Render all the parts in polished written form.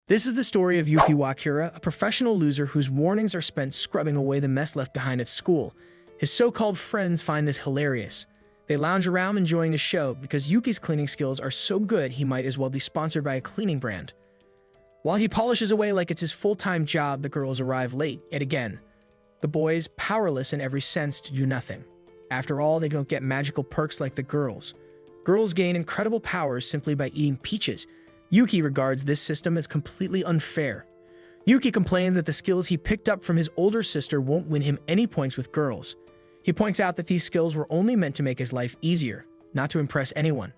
This is the story of Yuki Wakura, a professional loser whose mornings are spent scrubbing away the mess left behind at school. His so-called friends find this hilarious. They lounge around enjoying the show because Yuki's cleaning skills are so good he might as well be sponsored by a cleaning brand. While he polishes away like it's his full-time job, the girls arrive late, yet again. The boys, powerless in every sense to do nothing. After all, they don't get magical perks like the girls. Girls gain incredible powers simply by eating peaches. Yuki regards this system as completely unfair. Yuki complains that the skills he picked up from his older sister won't win him any points with girls. He points out that these skills were only meant to make his life easier, not to impress anyone.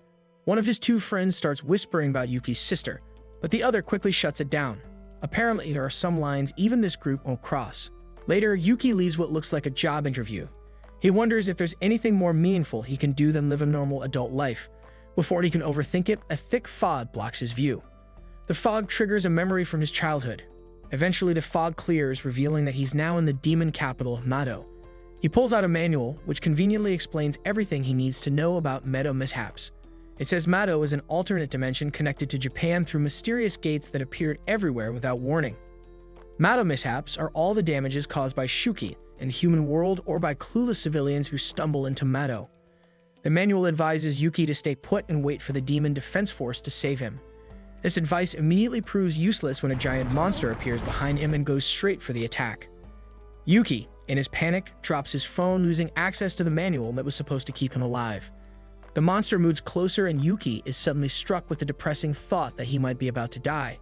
One of his two friends starts whispering about Yuki's sister, but the other quickly shuts it down. Apparently, there are some lines even this group won't cross. Later, Yuki leaves what looks like a job interview. He wonders if there's anything more meaningful he can do than live a normal adult life. Before he can overthink it, a thick fog blocks his view. The fog triggers a memory from his childhood. Eventually, the fog clears, revealing that he's now in the demon capital of Mado. He pulls out a manual, which conveniently explains everything he needs to know about Mado mishaps. It says Mado is an alternate dimension connected to Japan through mysterious gates that appeared everywhere without warning. Mado mishaps are all the damages caused by Shuki in the human world or by clueless civilians who stumble into Mado. The manual advises Yuki to stay put and wait for the demon defense force to save him. This advice immediately proves useless when a giant monster appears behind him and goes straight for the attack. Yuki, in his panic, drops his phone, losing access to the manual that was supposed to keep him alive. The monster moves closer and Yuki is suddenly struck with the depressing thought that he might be about to die.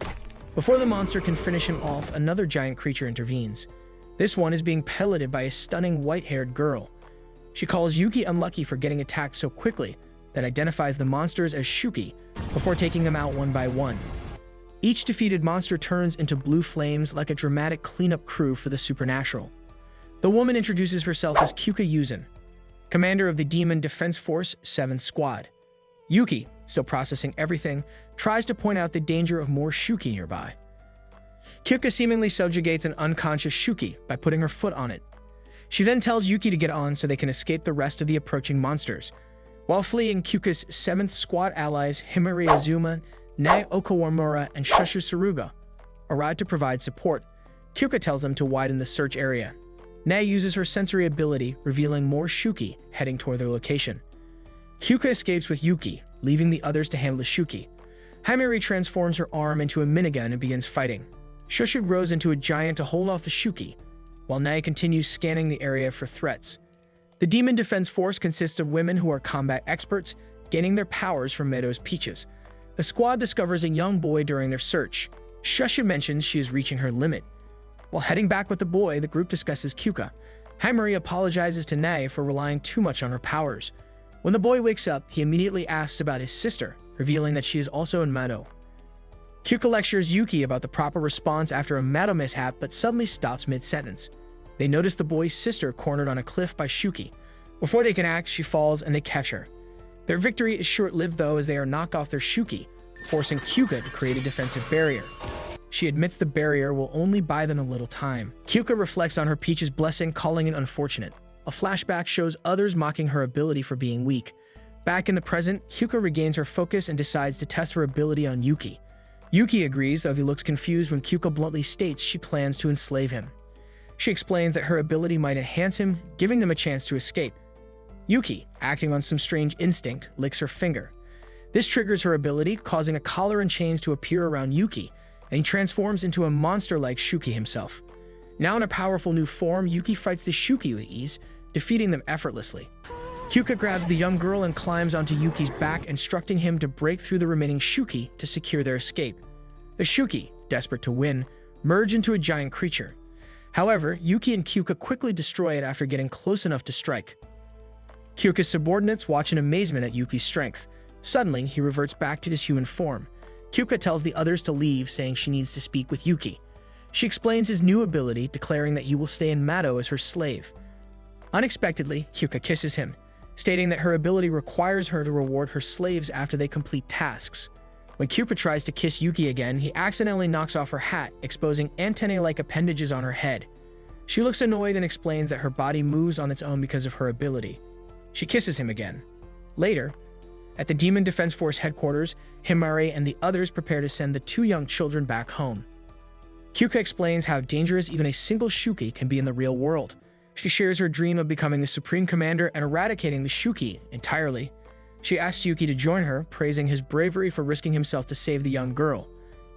Before the monster can finish him off, another giant creature intervenes. This one is being pelleted by a stunning white-haired girl. She calls Yuki unlucky for getting attacked so quickly, then identifies the monsters as Shuki before taking them out one by one. Each defeated monster turns into blue flames like a dramatic cleanup crew for the supernatural. The woman introduces herself as Kyuka Yuzin, commander of the Demon Defense Force 7th Squad. Yuki, still processing everything, tries to point out the danger of more Shuki nearby. Kyuka seemingly subjugates an unconscious Shuki by putting her foot on it. She then tells Yuki to get on so they can escape the rest of the approaching monsters. While fleeing, Kyuka's 7th Squad allies Himari Azuma, Nae Okawamura, and Shushu Saruga arrive to provide support. Kyuka tells them to widen the search area. Nae uses her sensory ability, revealing more Shuki heading toward their location. Kyuka escapes with Yuki, leaving the others to handle the Shuki. Himari transforms her arm into a minigun and begins fighting. Shushu grows into a giant to hold off the Shuki, while Nae continues scanning the area for threats. The Demon Defense Force consists of women who are combat experts, gaining their powers from Meadows Peaches. The squad discovers a young boy during their search. Shushu mentions she is reaching her limit. While heading back with the boy, the group discusses Kyuka. Himari apologizes to Nae for relying too much on her powers. When the boy wakes up, he immediately asks about his sister, revealing that she is also in Mado. Kyuka lectures Yuki about the proper response after a Mado mishap, but suddenly stops mid-sentence. They notice the boy's sister cornered on a cliff by Shuki. Before they can act, she falls and they catch her. Their victory is short-lived though, as they are knocked off their Shuki, forcing Kyuka to create a defensive barrier. She admits the barrier will only buy them a little time. Kyuka reflects on her Peach's blessing, calling it unfortunate. A flashback shows others mocking her ability for being weak. Back in the present, Kyuka regains her focus and decides to test her ability on Yuki. Yuki agrees, though he looks confused when Kyuka bluntly states she plans to enslave him. She explains that her ability might enhance him, giving them a chance to escape. Yuki, acting on some strange instinct, licks her finger. This triggers her ability, causing a collar and chains to appear around Yuki, and he transforms into a monster like Shuki himself. Now in a powerful new form, Yuki fights the Shuki with ease, defeating them effortlessly. Kyuka grabs the young girl and climbs onto Yuki's back, instructing him to break through the remaining Shuki to secure their escape. The Shuki, desperate to win, merge into a giant creature. However, Yuki and Kyuka quickly destroy it after getting close enough to strike. Kyuka's subordinates watch in amazement at Yuki's strength. Suddenly, he reverts back to his human form. Kyuka tells the others to leave, saying she needs to speak with Yuki. She explains his new ability, declaring that he will stay in Mado as her slave. Unexpectedly, Kyuka kisses him, stating that her ability requires her to reward her slaves after they complete tasks. When Kyuka tries to kiss Yuki again, he accidentally knocks off her hat, exposing antennae-like appendages on her head. She looks annoyed and explains that her body moves on its own because of her ability. She kisses him again. Later, At the Demon Defense Force headquarters, Himari and the others prepare to send the two young children back home. Kyuka explains how dangerous even a single Shuki can be in the real world. She shares her dream of becoming the Supreme Commander and eradicating the Shuki entirely. She asks Yuki to join her, praising his bravery for risking himself to save the young girl.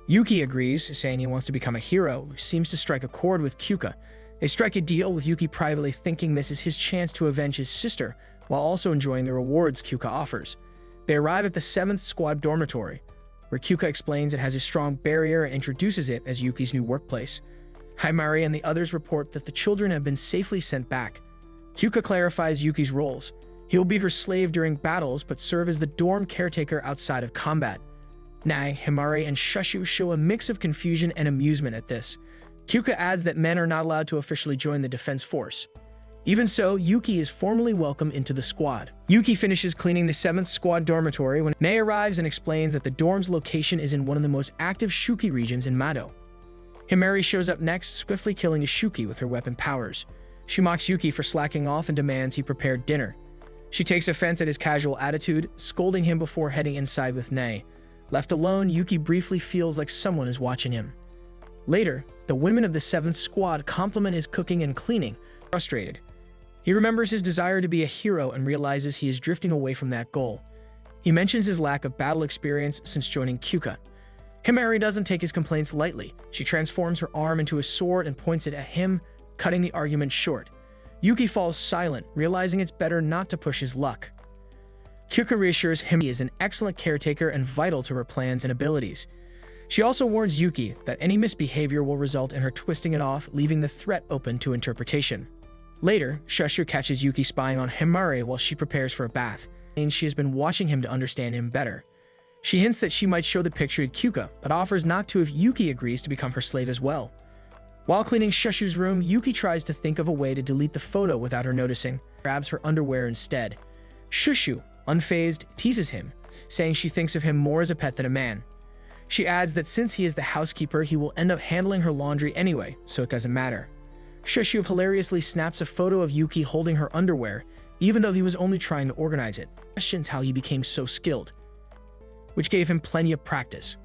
Yuki agrees, saying he wants to become a hero, which seems to strike a chord with Kyuka. They strike a deal, with Yuki privately thinking this is his chance to avenge his sister, while also enjoying the rewards Kyuka offers. They arrive at the 7th Squad dormitory, where Kyuka explains it has a strong barrier and introduces it as Yuki's new workplace. Himari and the others report that the children have been safely sent back. Kyuka clarifies Yuki's roles. He will be her slave during battles, but serve as the dorm caretaker outside of combat. Nae, Himari, and Shushu show a mix of confusion and amusement at this. Kyuka adds that men are not allowed to officially join the defense force. Even so, Yuki is formally welcomed into the squad. Yuki finishes cleaning the 7th Squad dormitory when Nae arrives and explains that the dorm's location is in one of the most active Shuki regions in Mado. Himari shows up next, swiftly killing a Shuki with her weapon powers. She mocks Yuki for slacking off and demands he prepare dinner. She takes offense at his casual attitude, scolding him before heading inside with Nae. Left alone, Yuki briefly feels like someone is watching him. Later, the women of the 7th Squad compliment his cooking and cleaning, frustrated. He remembers his desire to be a hero and realizes he is drifting away from that goal. He mentions his lack of battle experience since joining Kyuka. Himari doesn't take his complaints lightly. She transforms her arm into a sword and points it at him, cutting the argument short. Yuki falls silent, realizing it's better not to push his luck. Kyuka reassures him he is an excellent caretaker and vital to her plans and abilities. She also warns Yuki that any misbehavior will result in her twisting it off, leaving the threat open to interpretation. Later, Shushu catches Yuki spying on Himari while she prepares for a bath, and she has been watching him to understand him better. She hints that she might show the picture to Kyuka, but offers not to if Yuki agrees to become her slave as well. While cleaning Shushu's room, Yuki tries to think of a way to delete the photo without her noticing, grabs her underwear instead. Shushu, unfazed, teases him, saying she thinks of him more as a pet than a man. She adds that since he is the housekeeper, he will end up handling her laundry anyway, so it doesn't matter. Shushu hilariously snaps a photo of Yuki holding her underwear, even though he was only trying to organize it. Questions how he became so skilled, which gave him plenty of practice.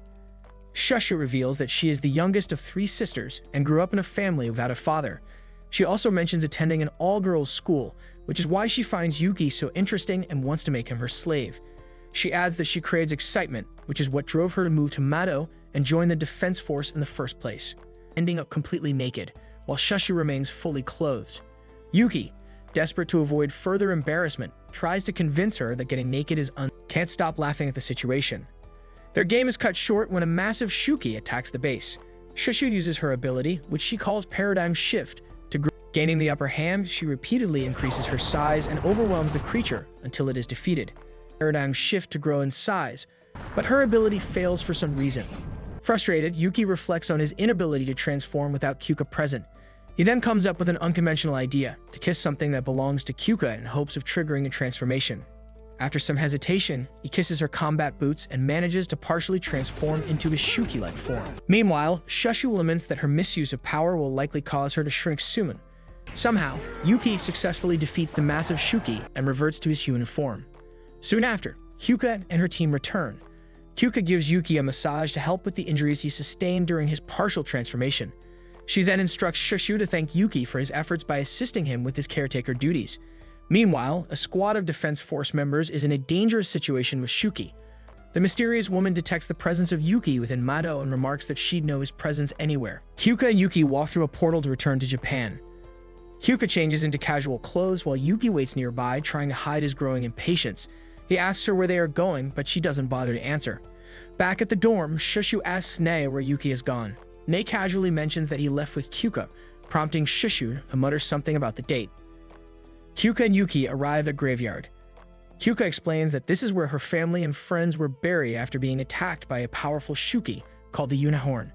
Shushu reveals that she is the youngest of 3 sisters and grew up in a family without a father. She also mentions attending an all-girls school, which is why she finds Yuki so interesting and wants to make him her slave. She adds that she craves excitement, which is what drove her to move to Mado and join the defense force in the first place, ending up completely naked, while Shushu remains fully clothed. Yuki, desperate to avoid further embarrassment, tries to convince her that getting naked is can't stop laughing at the situation. Their game is cut short when a massive Shuki attacks the base. Shushu uses her ability, which she calls Paradigm Shift, to gaining the upper hand. She repeatedly increases her size and overwhelms the creature until it is defeated. Paradigm Shift to grow in size, but her ability fails for some reason. Frustrated, Yuki reflects on his inability to transform without Kyuka present. He then comes up with an unconventional idea, to kiss something that belongs to Kyuka in hopes of triggering a transformation. After some hesitation, he kisses her combat boots and manages to partially transform into his Shuki-like form. Meanwhile, Shushu laments that her misuse of power will likely cause her to shrink soon. Somehow, Yuki successfully defeats the massive Shuki and reverts to his human form. Soon after, Kyuka and her team return. Kyuka gives Yuki a massage to help with the injuries he sustained during his partial transformation. She then instructs Shushu to thank Yuki for his efforts by assisting him with his caretaker duties. Meanwhile, a squad of defense force members is in a dangerous situation with Shuki. The mysterious woman detects the presence of Yuki within Mado and remarks that she'd know his presence anywhere. Kyuka and Yuki walk through a portal to return to Japan. Kyuka changes into casual clothes while Yuki waits nearby, trying to hide his growing impatience. He asks her where they are going, but she doesn't bother to answer. Back at the dorm, Shushu asks Nae where Yuki has gone. Nae casually mentions that he left with Kyuka, prompting Shushu to mutter something about the date. Kyuka and Yuki arrive at graveyard. Kyuka explains that this is where her family and friends were buried after being attacked by a powerful Shuki called the Unicorn.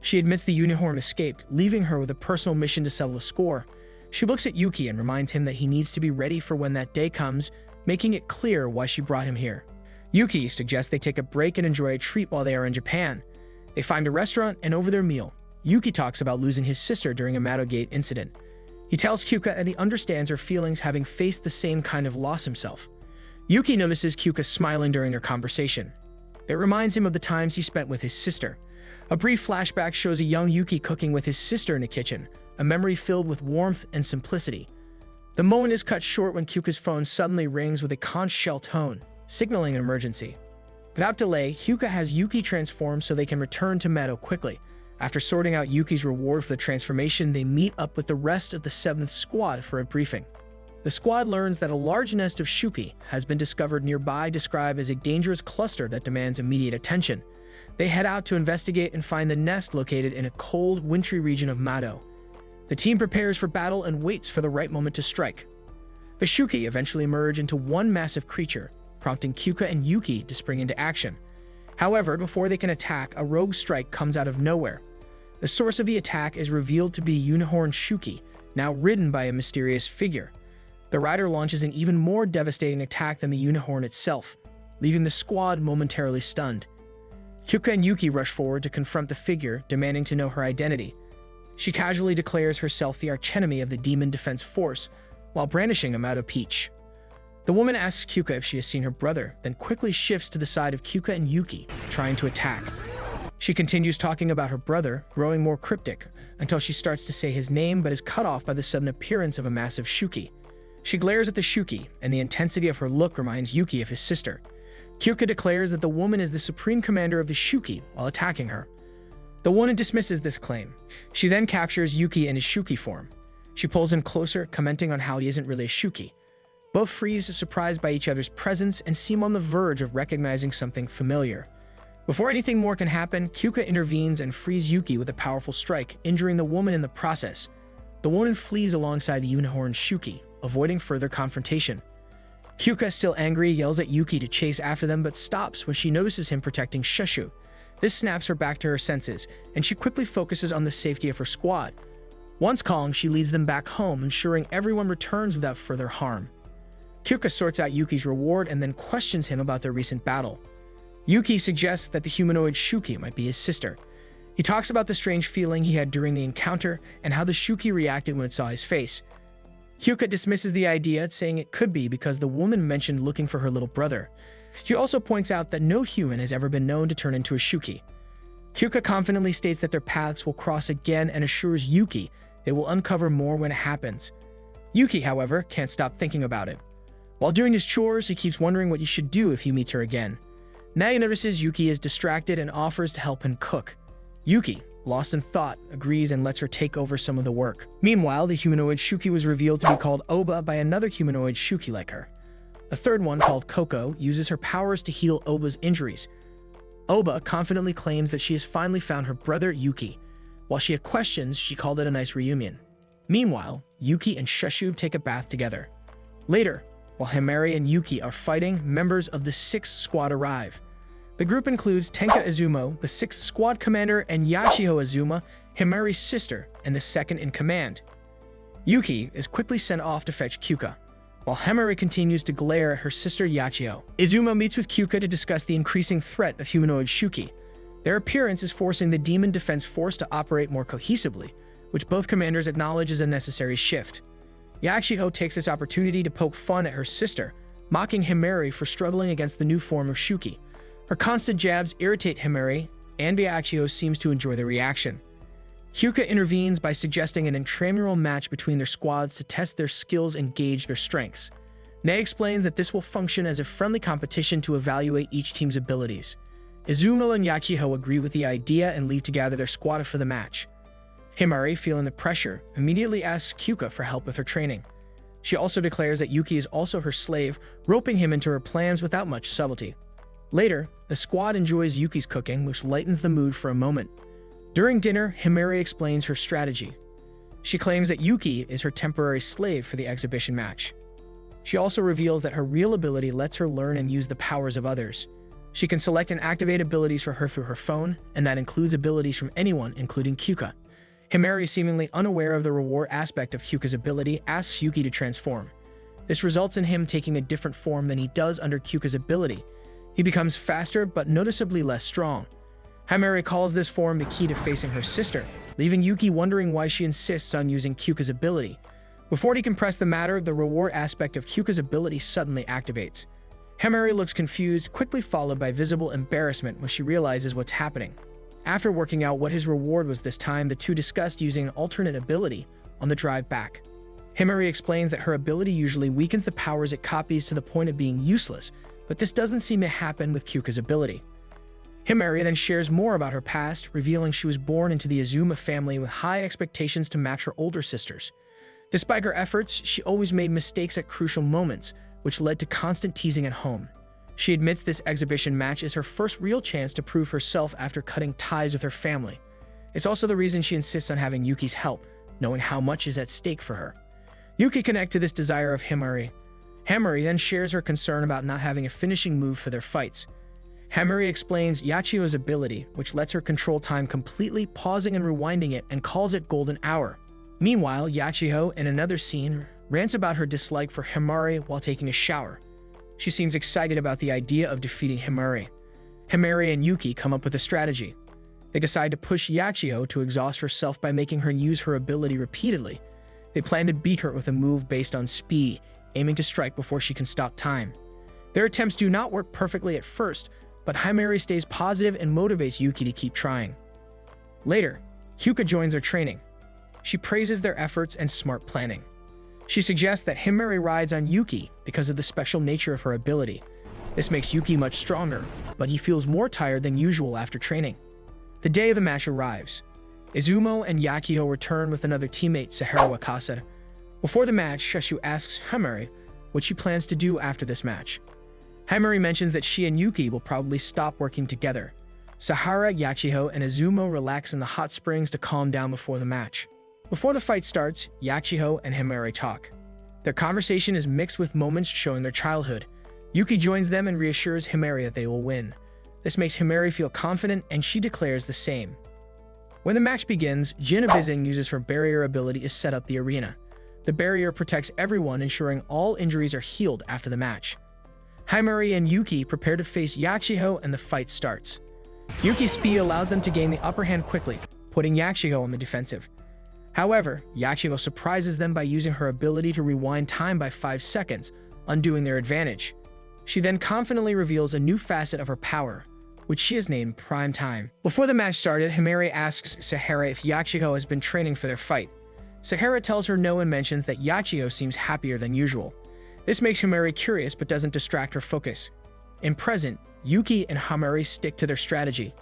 She admits the Unicorn escaped, leaving her with a personal mission to settle the score. She looks at Yuki and reminds him that he needs to be ready for when that day comes, making it clear why she brought him here. Yuki suggests they take a break and enjoy a treat while they are in Japan. They find a restaurant, and over their meal, Yuki talks about losing his sister during a Madogate incident. He tells Kyuka that he understands her feelings, having faced the same kind of loss himself. Yuki notices Kyuka smiling during their conversation. It reminds him of the times he spent with his sister. A brief flashback shows a young Yuki cooking with his sister in a kitchen, a memory filled with warmth and simplicity. The moment is cut short when Kyuka's phone suddenly rings with a conch shell tone, signaling an emergency. Without delay, Hyuka has Yuki transform so they can return to Meadow quickly. After sorting out Yuki's reward for the transformation, they meet up with the rest of the 7th Squad for a briefing. The squad learns that a large nest of Shuki has been discovered nearby, described as a dangerous cluster that demands immediate attention. They head out to investigate and find the nest located in a cold, wintry region of Meadow. The team prepares for battle and waits for the right moment to strike. The Shuki eventually merge into one massive creature, prompting Kyuka and Yuki to spring into action. However, before they can attack, a rogue strike comes out of nowhere. The source of the attack is revealed to be Unicorn Shuki, now ridden by a mysterious figure. The rider launches an even more devastating attack than the unicorn itself, leaving the squad momentarily stunned. Kyuka and Yuki rush forward to confront the figure, demanding to know her identity. She casually declares herself the archenemy of the Demon Defense Force, while brandishing a Meadow Peach. The woman asks Kyuka if she has seen her brother, then quickly shifts to the side of Kyuka and Yuki, trying to attack. She continues talking about her brother, growing more cryptic, until she starts to say his name but is cut off by the sudden appearance of a massive Shuki. She glares at the Shuki, and the intensity of her look reminds Yuki of his sister. Kyuka declares that the woman is the supreme commander of the Shuki while attacking her. The woman dismisses this claim. She then captures Yuki in his Shuki form. She pulls him closer, commenting on how he isn't really a Shuki. Both freeze, surprised by each other's presence, and seem on the verge of recognizing something familiar. Before anything more can happen, Kyuka intervenes and frees Yuki with a powerful strike, injuring the woman in the process. The woman flees alongside the unicorn Shuki, avoiding further confrontation. Kyuka, still angry, yells at Yuki to chase after them but stops when she notices him protecting Shushu. This snaps her back to her senses, and she quickly focuses on the safety of her squad. Once calm, she leads them back home, ensuring everyone returns without further harm. Kyuka sorts out Yuki's reward and then questions him about their recent battle. Yuki suggests that the humanoid Shuki might be his sister. He talks about the strange feeling he had during the encounter and how the Shuki reacted when it saw his face. Kyuka dismisses the idea, saying it could be because the woman mentioned looking for her little brother. She also points out that no human has ever been known to turn into a Shuki. Kyuka confidently states that their paths will cross again and assures Yuki they will uncover more when it happens. Yuki, however, can't stop thinking about it. While doing his chores, he keeps wondering what he should do if he meets her again. Nae notices Yuki is distracted and offers to help him cook. Yuki, lost in thought, agrees and lets her take over some of the work. Meanwhile, the humanoid Shuki was revealed to be called Oba by another humanoid Shuki like her. A third one, called Coco, uses her powers to heal Oba's injuries. Oba confidently claims that she has finally found her brother Yuki. While she had questions, she called it a nice reunion. Meanwhile, Yuki and Shushu take a bath together. Later, while Himari and Yuki are fighting, members of the 6th Squad arrive. The group includes Tenka Izumo, the 6th Squad commander, and Yachiho Izuma, Himari's sister and the second in command. Yuki is quickly sent off to fetch Kyuka, while Himari continues to glare at her sister Yachiho. Izuma meets with Kyuka to discuss the increasing threat of humanoid Shuki. Their appearance is forcing the Demon Defense Force to operate more cohesively, which both commanders acknowledge is a necessary shift. Yachiho takes this opportunity to poke fun at her sister, mocking Himari for struggling against the new form of Shuki. Her constant jabs irritate Himari, and Yachiho seems to enjoy the reaction. Kyuka intervenes by suggesting an intramural match between their squads to test their skills and gauge their strengths. Nae explains that this will function as a friendly competition to evaluate each team's abilities. Izumo and Yachiho agree with the idea and leave to gather their squad for the match. Himari, feeling the pressure, immediately asks Kyuka for help with her training. She also declares that Yuki is also her slave, roping him into her plans without much subtlety. Later, the squad enjoys Yuki's cooking, which lightens the mood for a moment. During dinner, Himari explains her strategy. She claims that Yuki is her temporary slave for the exhibition match. She also reveals that her real ability lets her learn and use the powers of others. She can select and activate abilities for her through her phone, and that includes abilities from anyone, including Kyuka. Himari, seemingly unaware of the reward aspect of Kyuka's ability, asks Yuki to transform. This results in him taking a different form than he does under Kyuka's ability. He becomes faster but noticeably less strong. Himari calls this form the key to facing her sister, leaving Yuki wondering why she insists on using Kyuka's ability. Before he can press the matter, the reward aspect of Kyuka's ability suddenly activates. Himari looks confused, quickly followed by visible embarrassment when she realizes what's happening. After working out what his reward was this time, the two discussed using an alternate ability on the drive back. Himari explains that her ability usually weakens the powers it copies to the point of being useless, but this doesn't seem to happen with Kyuka's ability. Himari then shares more about her past, revealing she was born into the Azuma family with high expectations to match her older sisters. Despite her efforts, she always made mistakes at crucial moments, which led to constant teasing at home. She admits this exhibition match is her first real chance to prove herself after cutting ties with her family. It's also the reason she insists on having Yuki's help, knowing how much is at stake for her. Yuki connects to this desire of Himari. Himari then shares her concern about not having a finishing move for their fights. Himari explains Yachiyo's ability, which lets her control time completely, pausing and rewinding it, and calls it Golden Hour. Meanwhile, Yachiyo, in another scene, rants about her dislike for Himari while taking a shower. She seems excited about the idea of defeating Himari. Himari and Yuki come up with a strategy. They decide to push Yachiyo to exhaust herself by making her use her ability repeatedly. They plan to beat her with a move based on speed, aiming to strike before she can stop time. Their attempts do not work perfectly at first, but Himari stays positive and motivates Yuki to keep trying. Later, Kyuka joins their training. She praises their efforts and smart planning. She suggests that Himari rides on Yuki because of the special nature of her ability. This makes Yuki much stronger, but he feels more tired than usual after training. The day of the match arrives. Izumo and Yachiyo return with another teammate, Sahara Wakasa. Before the match, Sheshu asks Himari what she plans to do after this match. Himari mentions that she and Yuki will probably stop working together. Sahara, Yachiyo, and Izumo relax in the hot springs to calm down before the match. Before the fight starts, Yachiyo and Himari talk. Their conversation is mixed with moments showing their childhood. Yuki joins them and reassures Himari that they will win. This makes Himari feel confident, and she declares the same. When the match begins, Jin Abizing uses her barrier ability to set up the arena. The barrier protects everyone, ensuring all injuries are healed after the match. Himari and Yuki prepare to face Yachiyo, and the fight starts. Yuki's speed allows them to gain the upper hand quickly, putting Yachiyo on the defensive. However, Yachiyo surprises them by using her ability to rewind time by 5 seconds, undoing their advantage. She then confidently reveals a new facet of her power, which she has named Prime Time. Before the match started, Himari asks Sahara if Yachiyo has been training for their fight. Sahara tells her no and mentions that Yachiyo seems happier than usual. This makes Himari curious but doesn't distract her focus. In present, Yuki and Himari stick to their strategy.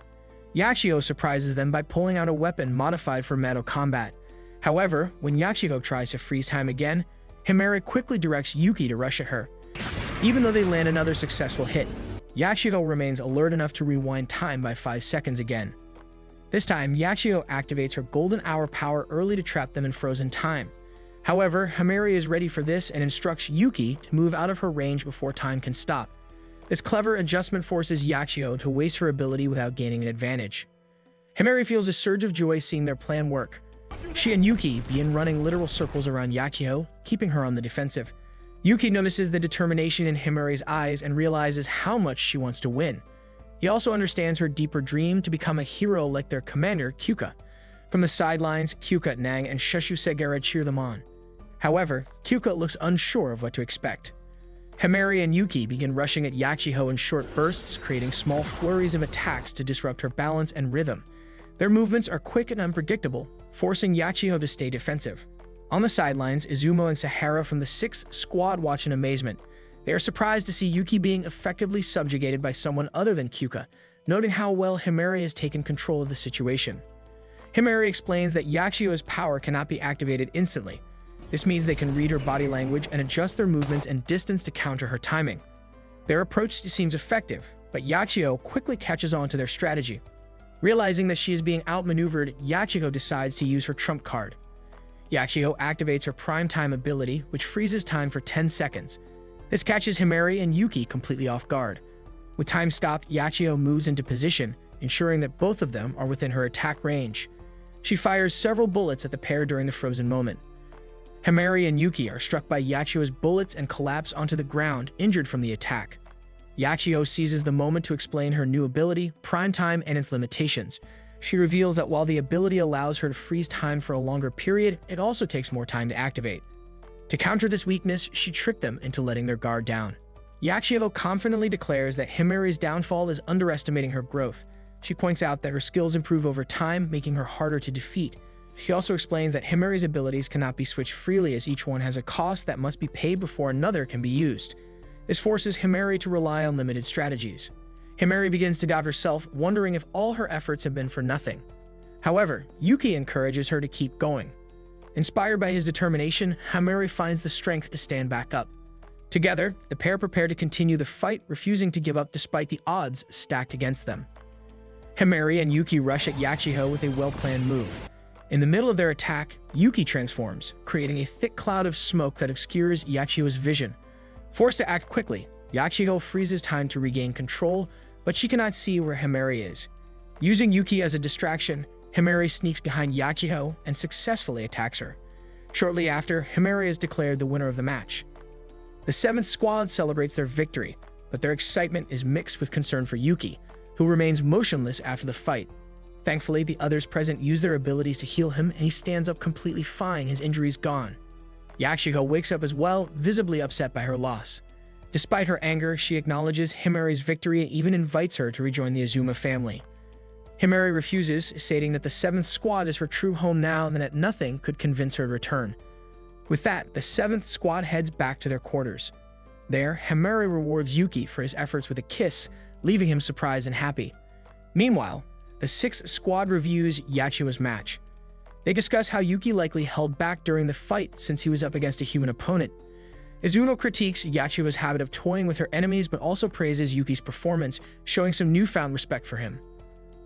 Yachiyo surprises them by pulling out a weapon modified for metal combat. However, when Yachiyo tries to freeze time again, Himari quickly directs Yuki to rush at her. Even though they land another successful hit, Yachiyo remains alert enough to rewind time by 5 seconds again. This time, Yachiyo activates her Golden Hour power early to trap them in frozen time. However, Himari is ready for this and instructs Yuki to move out of her range before time can stop. This clever adjustment forces Yachiyo to waste her ability without gaining an advantage. Himari feels a surge of joy seeing their plan work. She and Yuki begin running literal circles around Yachiyo, keeping her on the defensive. Yuki notices the determination in Himari's eyes and realizes how much she wants to win. He also understands her deeper dream to become a hero like their commander, Kyuka. From the sidelines, Kyuka, Nang, and Sheshu Segara cheer them on. However, Kyuka looks unsure of what to expect. Himari and Yuki begin rushing at Yachiyo in short bursts, creating small flurries of attacks to disrupt her balance and rhythm. Their movements are quick and unpredictable, forcing Yachiyo to stay defensive. On the sidelines, Izumo and Sahara from the 6th squad watch in amazement. They are surprised to see Yuki being effectively subjugated by someone other than Kyuka, noting how well Himari has taken control of the situation. Himari explains that Yachiyo's power cannot be activated instantly. This means they can read her body language and adjust their movements and distance to counter her timing. Their approach seems effective, but Yachiyo quickly catches on to their strategy. Realizing that she is being outmaneuvered, Yachiyo decides to use her trump card. Yachiyo activates her Prime Time ability, which freezes time for 10 seconds. This catches Himari and Yuki completely off guard. With time stopped, Yachiyo moves into position, ensuring that both of them are within her attack range. She fires several bullets at the pair during the frozen moment. Himari and Yuki are struck by Yachiyo's bullets and collapse onto the ground, injured from the attack. Yachiyo seizes the moment to explain her new ability, Prime Time, and its limitations. She reveals that while the ability allows her to freeze time for a longer period, it also takes more time to activate. To counter this weakness, she tricked them into letting their guard down. Yachiho confidently declares that Himari's downfall is underestimating her growth. She points out that her skills improve over time, making her harder to defeat. She also explains that Himari's abilities cannot be switched freely, as each one has a cost that must be paid before another can be used. This forces Himari to rely on limited strategies. Himari begins to doubt herself, wondering if all her efforts have been for nothing. However, Yuki encourages her to keep going. Inspired by his determination, Himari finds the strength to stand back up. Together, the pair prepare to continue the fight, refusing to give up despite the odds stacked against them. Himari and Yuki rush at Yachiho with a well-planned move. In the middle of their attack, Yuki transforms, creating a thick cloud of smoke that obscures Yachiho's vision. Forced to act quickly, Yachiho freezes time to regain control, but she cannot see where Himari is. Using Yuki as a distraction, Himari sneaks behind Yachiho and successfully attacks her. Shortly after, Himari is declared the winner of the match. The 7th squad celebrates their victory, but their excitement is mixed with concern for Yuki, who remains motionless after the fight. Thankfully, the others present use their abilities to heal him, and he stands up completely fine, his injuries gone. Yachiho wakes up as well, visibly upset by her loss. Despite her anger, she acknowledges Himari's victory and even invites her to rejoin the Azuma family. Himari refuses, stating that the 7th squad is her true home now and that nothing could convince her to return. With that, the 7th squad heads back to their quarters. There, Himari rewards Yuki for his efforts with a kiss, leaving him surprised and happy. Meanwhile, the 6th squad reviews Yachiho's match. They discuss how Yuki likely held back during the fight since he was up against a human opponent. Izuno critiques Yachiho's habit of toying with her enemies but also praises Yuki's performance, showing some newfound respect for him.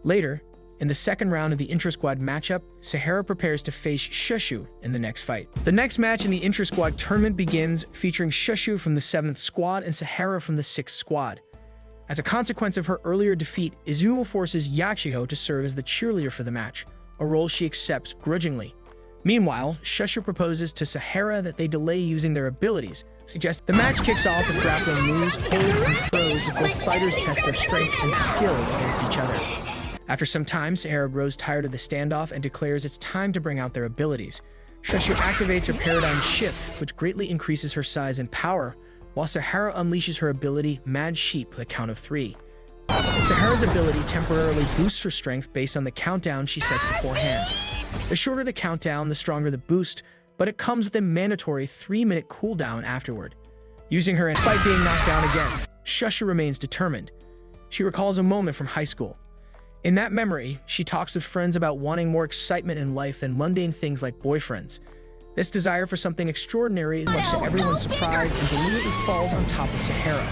Later, in the second round of the intra-squad matchup, Sahara prepares to face Shushu in the next fight. The next match in the intra-squad tournament begins, featuring Shushu from the 7th squad and Sahara from the 6th squad. As a consequence of her earlier defeat, Izumo forces Yachiho to serve as the cheerleader for the match, a role she accepts grudgingly. Meanwhile, Shushu proposes to Sahara that they delay using their abilities, suggesting the match kicks off with grappling moves, holds, and throws as both fighters test their strength and skill against each other. After some time, Sahara grows tired of the standoff and declares it's time to bring out their abilities. Shushu activates her paradigm shift, which greatly increases her size and power, while Sahara unleashes her ability Mad Sheep with a count of 3. Sahara's ability temporarily boosts her strength based on the countdown she sets beforehand. The shorter the countdown, the stronger the boost, but it comes with a mandatory 3-minute cooldown afterward. Using her in fight being knocked down again, Shushu remains determined. She recalls a moment from high school. In that memory, she talks with friends about wanting more excitement in life than mundane things like boyfriends. This desire for something extraordinary is much to everyone's surprise and deliberately falls on top of Sahara.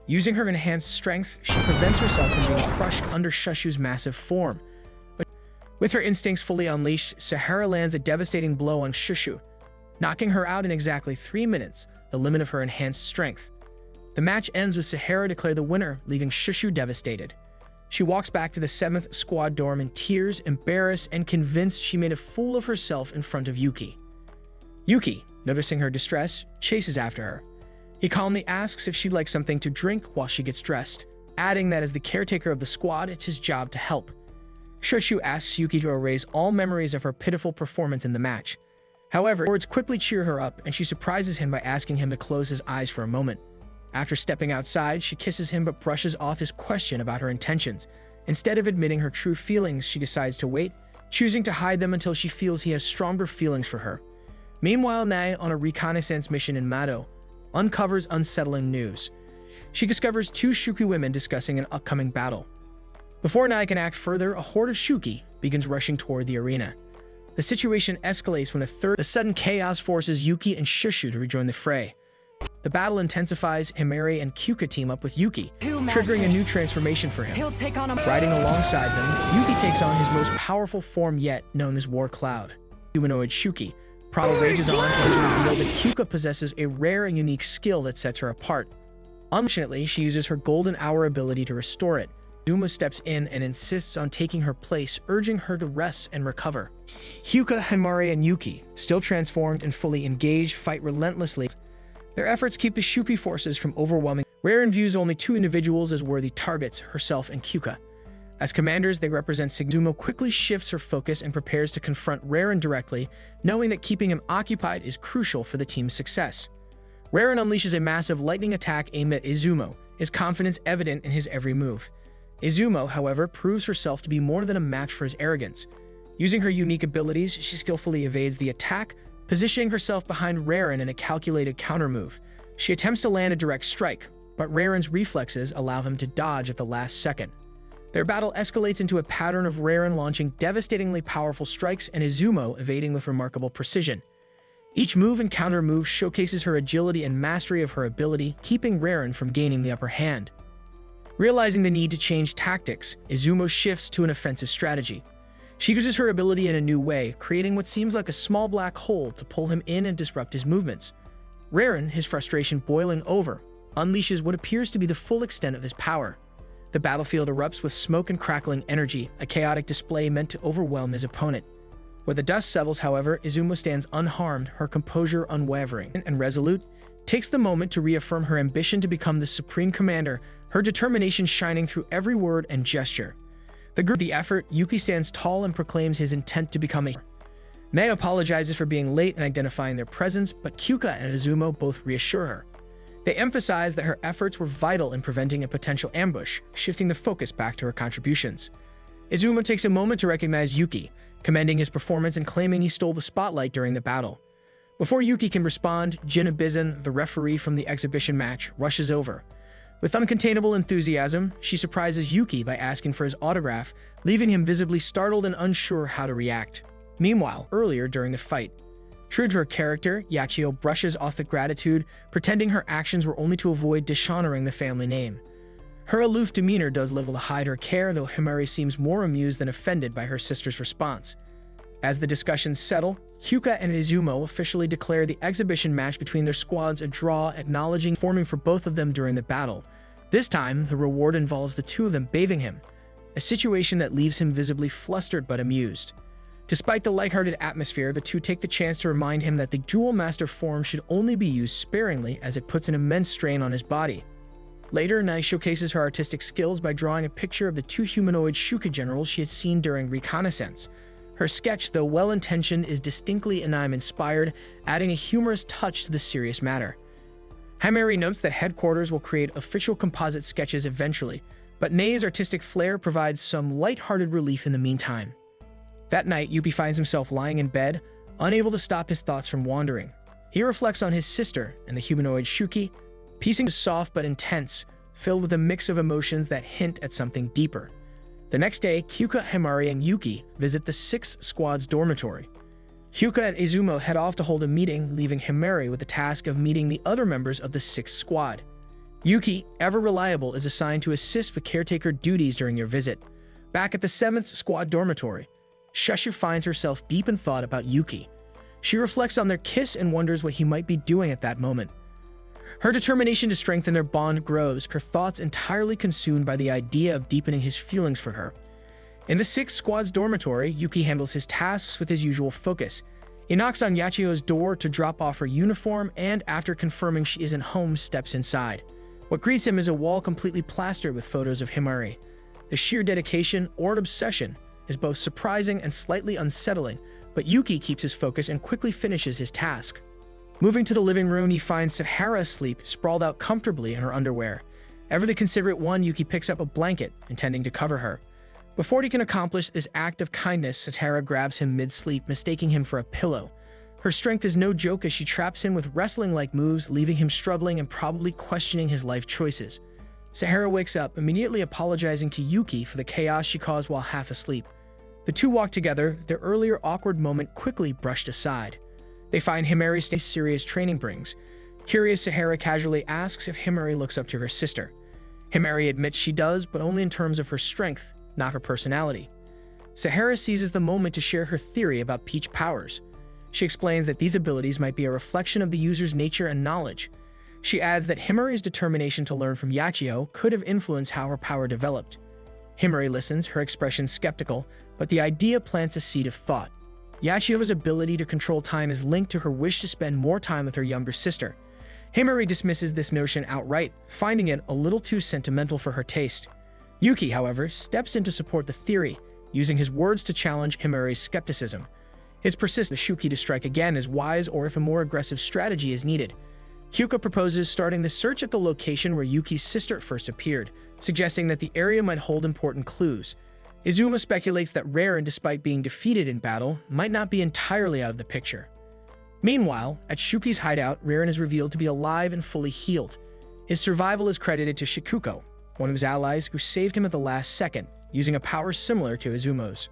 Using her enhanced strength, she prevents herself from being crushed under Shushu's massive form. But with her instincts fully unleashed, Sahara lands a devastating blow on Shushu, knocking her out in exactly 3 minutes, the limit of her enhanced strength. The match ends with Sahara declared the winner, leaving Shushu devastated. She walks back to the 7th squad dorm in tears, embarrassed and convinced she made a fool of herself in front of Yuki. Yuki, noticing her distress, chases after her. He calmly asks if she'd like something to drink while she gets dressed, adding that as the caretaker of the squad, it's his job to help. Shushu asks Yuki to erase all memories of her pitiful performance in the match. However, words quickly cheer her up, and she surprises him by asking him to close his eyes for a moment. After stepping outside, she kisses him but brushes off his question about her intentions. Instead of admitting her true feelings, she decides to wait, choosing to hide them until she feels he has stronger feelings for her. Meanwhile, Nae, on a reconnaissance mission in Mado, uncovers unsettling news. She discovers 2 Shuki women discussing an upcoming battle. Before Nae can act further, a horde of Shuki begins rushing toward the arena. The situation escalates when the sudden chaos forces Yuki and Shushu to rejoin the fray. The battle intensifies. Himari and Kyuka team up with Yuki, triggering a new transformation for him. Riding alongside them, Yuki takes on his most powerful form yet, known as War Cloud. Humanoid Shuki. Prado rages on and is revealed that Kyuka possesses a rare and unique skill that sets her apart. Unfortunately, she uses her golden hour ability to restore it. Zuma steps in and insists on taking her place, urging her to rest and recover. Hyuka, Himari, and Yuki, still transformed and fully engaged, fight relentlessly. Their efforts keep the Shuki forces from overwhelming. Raren views only 2 individuals as worthy targets, herself and Kyuka. As commanders, they represent Zumo quickly shifts her focus and prepares to confront Raren directly, knowing that keeping him occupied is crucial for the team's success. Raren unleashes a massive lightning attack aimed at Izumo, his confidence evident in his every move. Izumo, however, proves herself to be more than a match for his arrogance. Using her unique abilities, she skillfully evades the attack, positioning herself behind Raren in a calculated counter-move. She attempts to land a direct strike, but Raren's reflexes allow him to dodge at the last second. Their battle escalates into a pattern of Raren launching devastatingly powerful strikes and Izumo evading with remarkable precision. Each move and counter-move showcases her agility and mastery of her ability, keeping Raren from gaining the upper hand. Realizing the need to change tactics, Izumo shifts to an offensive strategy. She uses her ability in a new way, creating what seems like a small black hole to pull him in and disrupt his movements. Raren, his frustration boiling over, unleashes what appears to be the full extent of his power. The battlefield erupts with smoke and crackling energy, a chaotic display meant to overwhelm his opponent. Where the dust settles, however, Izumo stands unharmed, her composure unwavering and resolute, takes the moment to reaffirm her ambition to become the supreme commander, her determination shining through every word and gesture. The effort, Yuki stands tall and proclaims his intent to become a Mei apologizes for being late and identifying their presence, but Kyuka and Izumo both reassure her. They emphasize that her efforts were vital in preventing a potential ambush, shifting the focus back to her contributions. Izumo takes a moment to recognize Yuki, commending his performance and claiming he stole the spotlight during the battle. Before Yuki can respond, Jinabizan, the referee from the exhibition match, rushes over. With uncontainable enthusiasm, she surprises Yuki by asking for his autograph, leaving him visibly startled and unsure how to react. Meanwhile, earlier during the fight, true to her character, Yachio brushes off the gratitude, pretending her actions were only to avoid dishonoring the family name. Her aloof demeanor does little to hide her care, though Himari seems more amused than offended by her sister's response. As the discussions settle, Kyuka and Izumo officially declare the exhibition match between their squads a draw, acknowledging forming for both of them during the battle. This time, the reward involves the two of them bathing him, a situation that leaves him visibly flustered but amused. Despite the lighthearted atmosphere, the two take the chance to remind him that the dual master form should only be used sparingly, as it puts an immense strain on his body. Later, Nai showcases her artistic skills by drawing a picture of the two humanoid Shuka generals she had seen during reconnaissance. Her sketch, though well-intentioned, is distinctly anime-inspired, adding a humorous touch to the serious matter. Himari notes that headquarters will create official composite sketches eventually, but Nai's artistic flair provides some light-hearted relief in the meantime. That night, Yuki finds himself lying in bed, unable to stop his thoughts from wandering. He reflects on his sister and the humanoid Shuki, piecing soft but intense, filled with a mix of emotions that hint at something deeper. The next day, Kyuka, Himari, and Yuki visit the 6th Squad's dormitory. Kyuka and Izumo head off to hold a meeting, leaving Himari with the task of meeting the other members of the 6th Squad. Yuki, ever reliable, is assigned to assist with caretaker duties during their visit. Back at the 7th Squad dormitory, Shushu finds herself deep in thought about Yuki. She reflects on their kiss and wonders what he might be doing at that moment. Her determination to strengthen their bond grows, her thoughts entirely consumed by the idea of deepening his feelings for her. In the 6th Squad's dormitory, Yuki handles his tasks with his usual focus. He knocks on Yachio's door to drop off her uniform and, after confirming she isn't home, steps inside. What greets him is a wall completely plastered with photos of Himari. The sheer dedication, or obsession, is both surprising and slightly unsettling, but Yuki keeps his focus and quickly finishes his task. Moving to the living room, he finds Sahara asleep, sprawled out comfortably in her underwear. Ever the considerate one, Yuki picks up a blanket, intending to cover her. Before he can accomplish this act of kindness, Sahara grabs him mid-sleep, mistaking him for a pillow. Her strength is no joke as she traps him with wrestling-like moves, leaving him struggling and probably questioning his life choices. Sahara wakes up, immediately apologizing to Yuki for the chaos she caused while half asleep. The two walk together, their earlier awkward moment quickly brushed aside. They find Himari stays serious training brings. Curious, Sahara casually asks if Himari looks up to her sister. Himari admits she does, but only in terms of her strength, not her personality. Sahara seizes the moment to share her theory about Peach powers. She explains that these abilities might be a reflection of the user's nature and knowledge. She adds that Himari's determination to learn from Yachio could have influenced how her power developed. Himari listens, her expression skeptical, but the idea plants a seed of thought. Yachio's ability to control time is linked to her wish to spend more time with her younger sister. Himari dismisses this notion outright, finding it a little too sentimental for her taste. Yuki, however, steps in to support the theory, using his words to challenge Himari's skepticism. His persistence for Shuki to strike again is wise, or if a more aggressive strategy is needed. Kyuka proposes starting the search at the location where Yuki's sister first appeared, suggesting that the area might hold important clues. Izuma speculates that Raren, despite being defeated in battle, might not be entirely out of the picture. Meanwhile, at Shuki's hideout, Raren is revealed to be alive and fully healed. His survival is credited to Shikuko, one of his allies who saved him at the last second, using a power similar to Izumo's.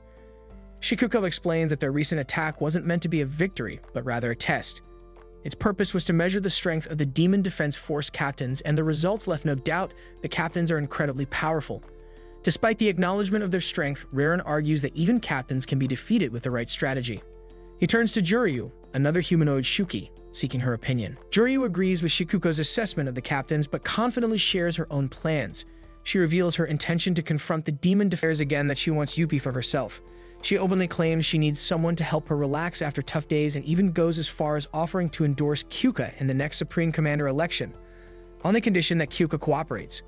Shikuko explains that their recent attack wasn't meant to be a victory, but rather a test. Its purpose was to measure the strength of the Demon Defense Force captains, and the results left no doubt the captains are incredibly powerful. Despite the acknowledgement of their strength, Raren argues that even captains can be defeated with the right strategy. He turns to Juryu, another humanoid Shuki, seeking her opinion. Juryu agrees with Shikuko's assessment of the captains, but confidently shares her own plans. She reveals her intention to confront the demon defenders again, that she wants Yuki for herself. She openly claims she needs someone to help her relax after tough days, and even goes as far as offering to endorse Kyuka in the next Supreme Commander election, on the condition that Kyuka cooperates.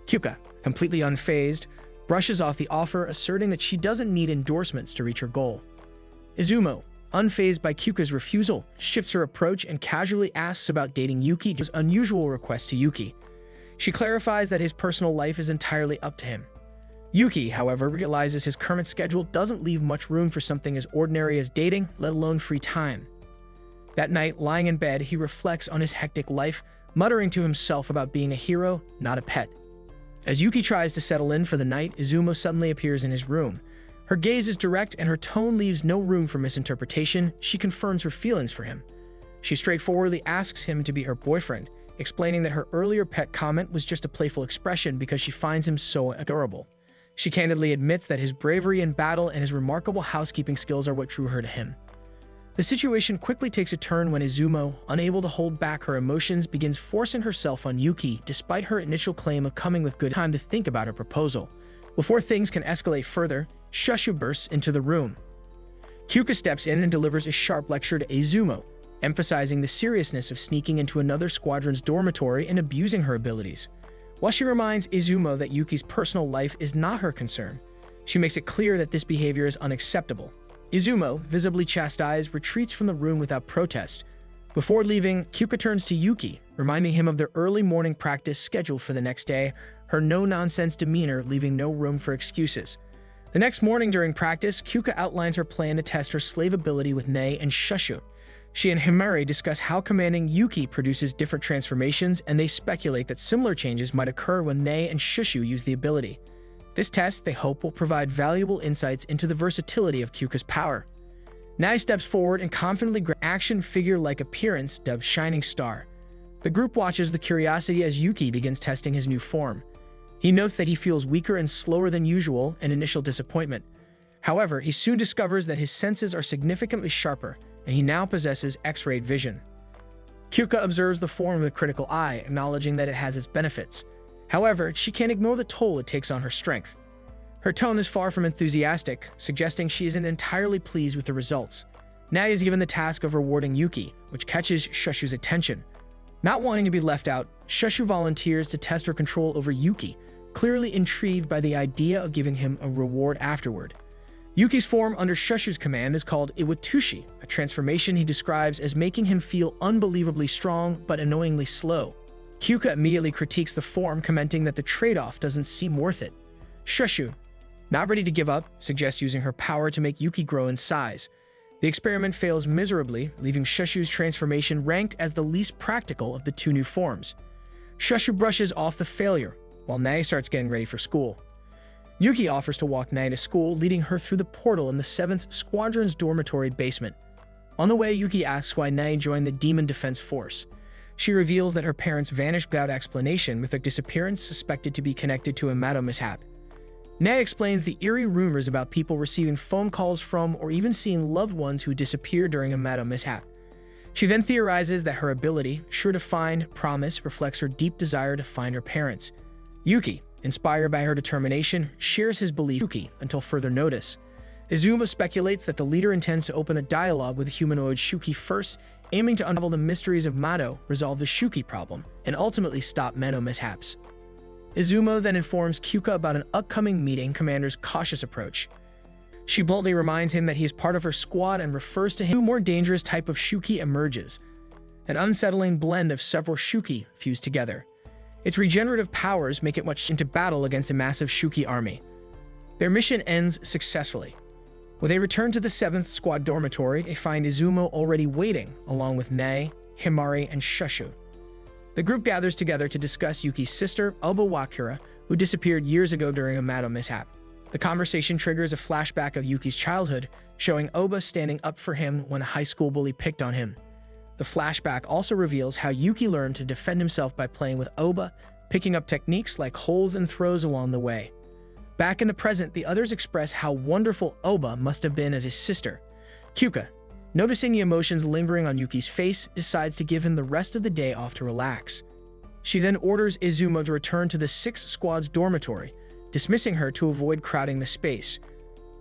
Kyuka, completely unfazed, brushes off the offer, asserting that she doesn't need endorsements to reach her goal. Izumo, unfazed by Kyuka's refusal, shifts her approach and casually asks about dating Yuki's unusual request to Yuki. She clarifies that his personal life is entirely up to him. Yuki, however, realizes his current schedule doesn't leave much room for something as ordinary as dating, let alone free time. That night, lying in bed, he reflects on his hectic life, muttering to himself about being a hero, not a pet. As Yuki tries to settle in for the night, Izumo suddenly appears in his room. Her gaze is direct and her tone leaves no room for misinterpretation. She confirms her feelings for him. She straightforwardly asks him to be her boyfriend, explaining that her earlier pet comment was just a playful expression because she finds him so adorable. She candidly admits that his bravery in battle and his remarkable housekeeping skills are what drew her to him. The situation quickly takes a turn when Izumo, unable to hold back her emotions, begins forcing herself on Yuki despite her initial claim of coming with good time to think about her proposal. Before things can escalate further, Shushu bursts into the room. Kyuka steps in and delivers a sharp lecture to Izumo, emphasizing the seriousness of sneaking into another squadron's dormitory and abusing her abilities. While she reminds Izumo that Yuki's personal life is not her concern, she makes it clear that this behavior is unacceptable. Izumo, visibly chastised, retreats from the room without protest. Before leaving, Kyuka turns to Yuki, reminding him of their early morning practice scheduled for the next day, her no-nonsense demeanor leaving no room for excuses. The next morning during practice, Kyuka outlines her plan to test her slave ability with Nei and Shushu. She and Himari discuss how commanding Yuki produces different transformations, and they speculate that similar changes might occur when Nei and Shushu use the ability. This test, they hope, will provide valuable insights into the versatility of Kyuka's power. Nei steps forward and confidently grabs action figure-like appearance dubbed Shining Star. The group watches with curiosity as Yuki begins testing his new form. He notes that he feels weaker and slower than usual, an initial disappointment. However, he soon discovers that his senses are significantly sharper, and he now possesses X-rayed vision. Kyuka observes the form with a critical eye, acknowledging that it has its benefits. However, she can't ignore the toll it takes on her strength. Her tone is far from enthusiastic, suggesting she isn't entirely pleased with the results. Nei is given the task of rewarding Yuki, which catches Shushu's attention. Not wanting to be left out, Shushu volunteers to test her control over Yuki, clearly intrigued by the idea of giving him a reward afterward. Yuki's form under Shushu's command is called Iwatushi, a transformation he describes as making him feel unbelievably strong but annoyingly slow. Kyuka immediately critiques the form, commenting that the trade-off doesn't seem worth it. Shushu, not ready to give up, suggests using her power to make Yuki grow in size. The experiment fails miserably, leaving Shushu's transformation ranked as the least practical of the two new forms. Shushu brushes off the failure, while Nei starts getting ready for school. Yuki offers to walk Nei to school, leading her through the portal in the 7th Squadron's dormitory basement. On the way, Yuki asks why Nei joined the Demon Defense Force. She reveals that her parents vanished without explanation, with their disappearance suspected to be connected to a Mato mishap. Nei explains the eerie rumors about people receiving phone calls from or even seeing loved ones who disappeared during a Mato mishap. She then theorizes that her ability, sure to find promise, reflects her deep desire to find her parents. Yuki, inspired by her determination, shares his belief with Yuki until further notice. Izuma speculates that the leader intends to open a dialogue with the humanoid Shuki first, aiming to unravel the mysteries of Mato, resolve the Shuki problem, and ultimately stop Mato mishaps. Izumo then informs Kyuka about an upcoming meeting, Commander's cautious approach. She bluntly reminds him that he is part of her squad and refers to him as a more dangerous type of Shuki emerges. an unsettling blend of several Shuki fused together. Its regenerative powers make it much into battle against a massive Shuki army. Their mission ends successfully. When they return to the 7th Squad dormitory, they find Izumo already waiting, along with Nei, Himari, and Shushu. The group gathers together to discuss Yuki's sister, Oba Wakura, who disappeared years ago during a Mado mishap. The conversation triggers a flashback of Yuki's childhood, showing Oba standing up for him when a high school bully picked on him. The flashback also reveals how Yuki learned to defend himself by playing with Oba, picking up techniques like holds and throws along the way. Back in the present, the others express how wonderful Oba must have been as his sister. Kyuka, noticing the emotions lingering on Yuki's face, decides to give him the rest of the day off to relax. She then orders Izumo to return to the 6th Squad's dormitory, dismissing her to avoid crowding the space.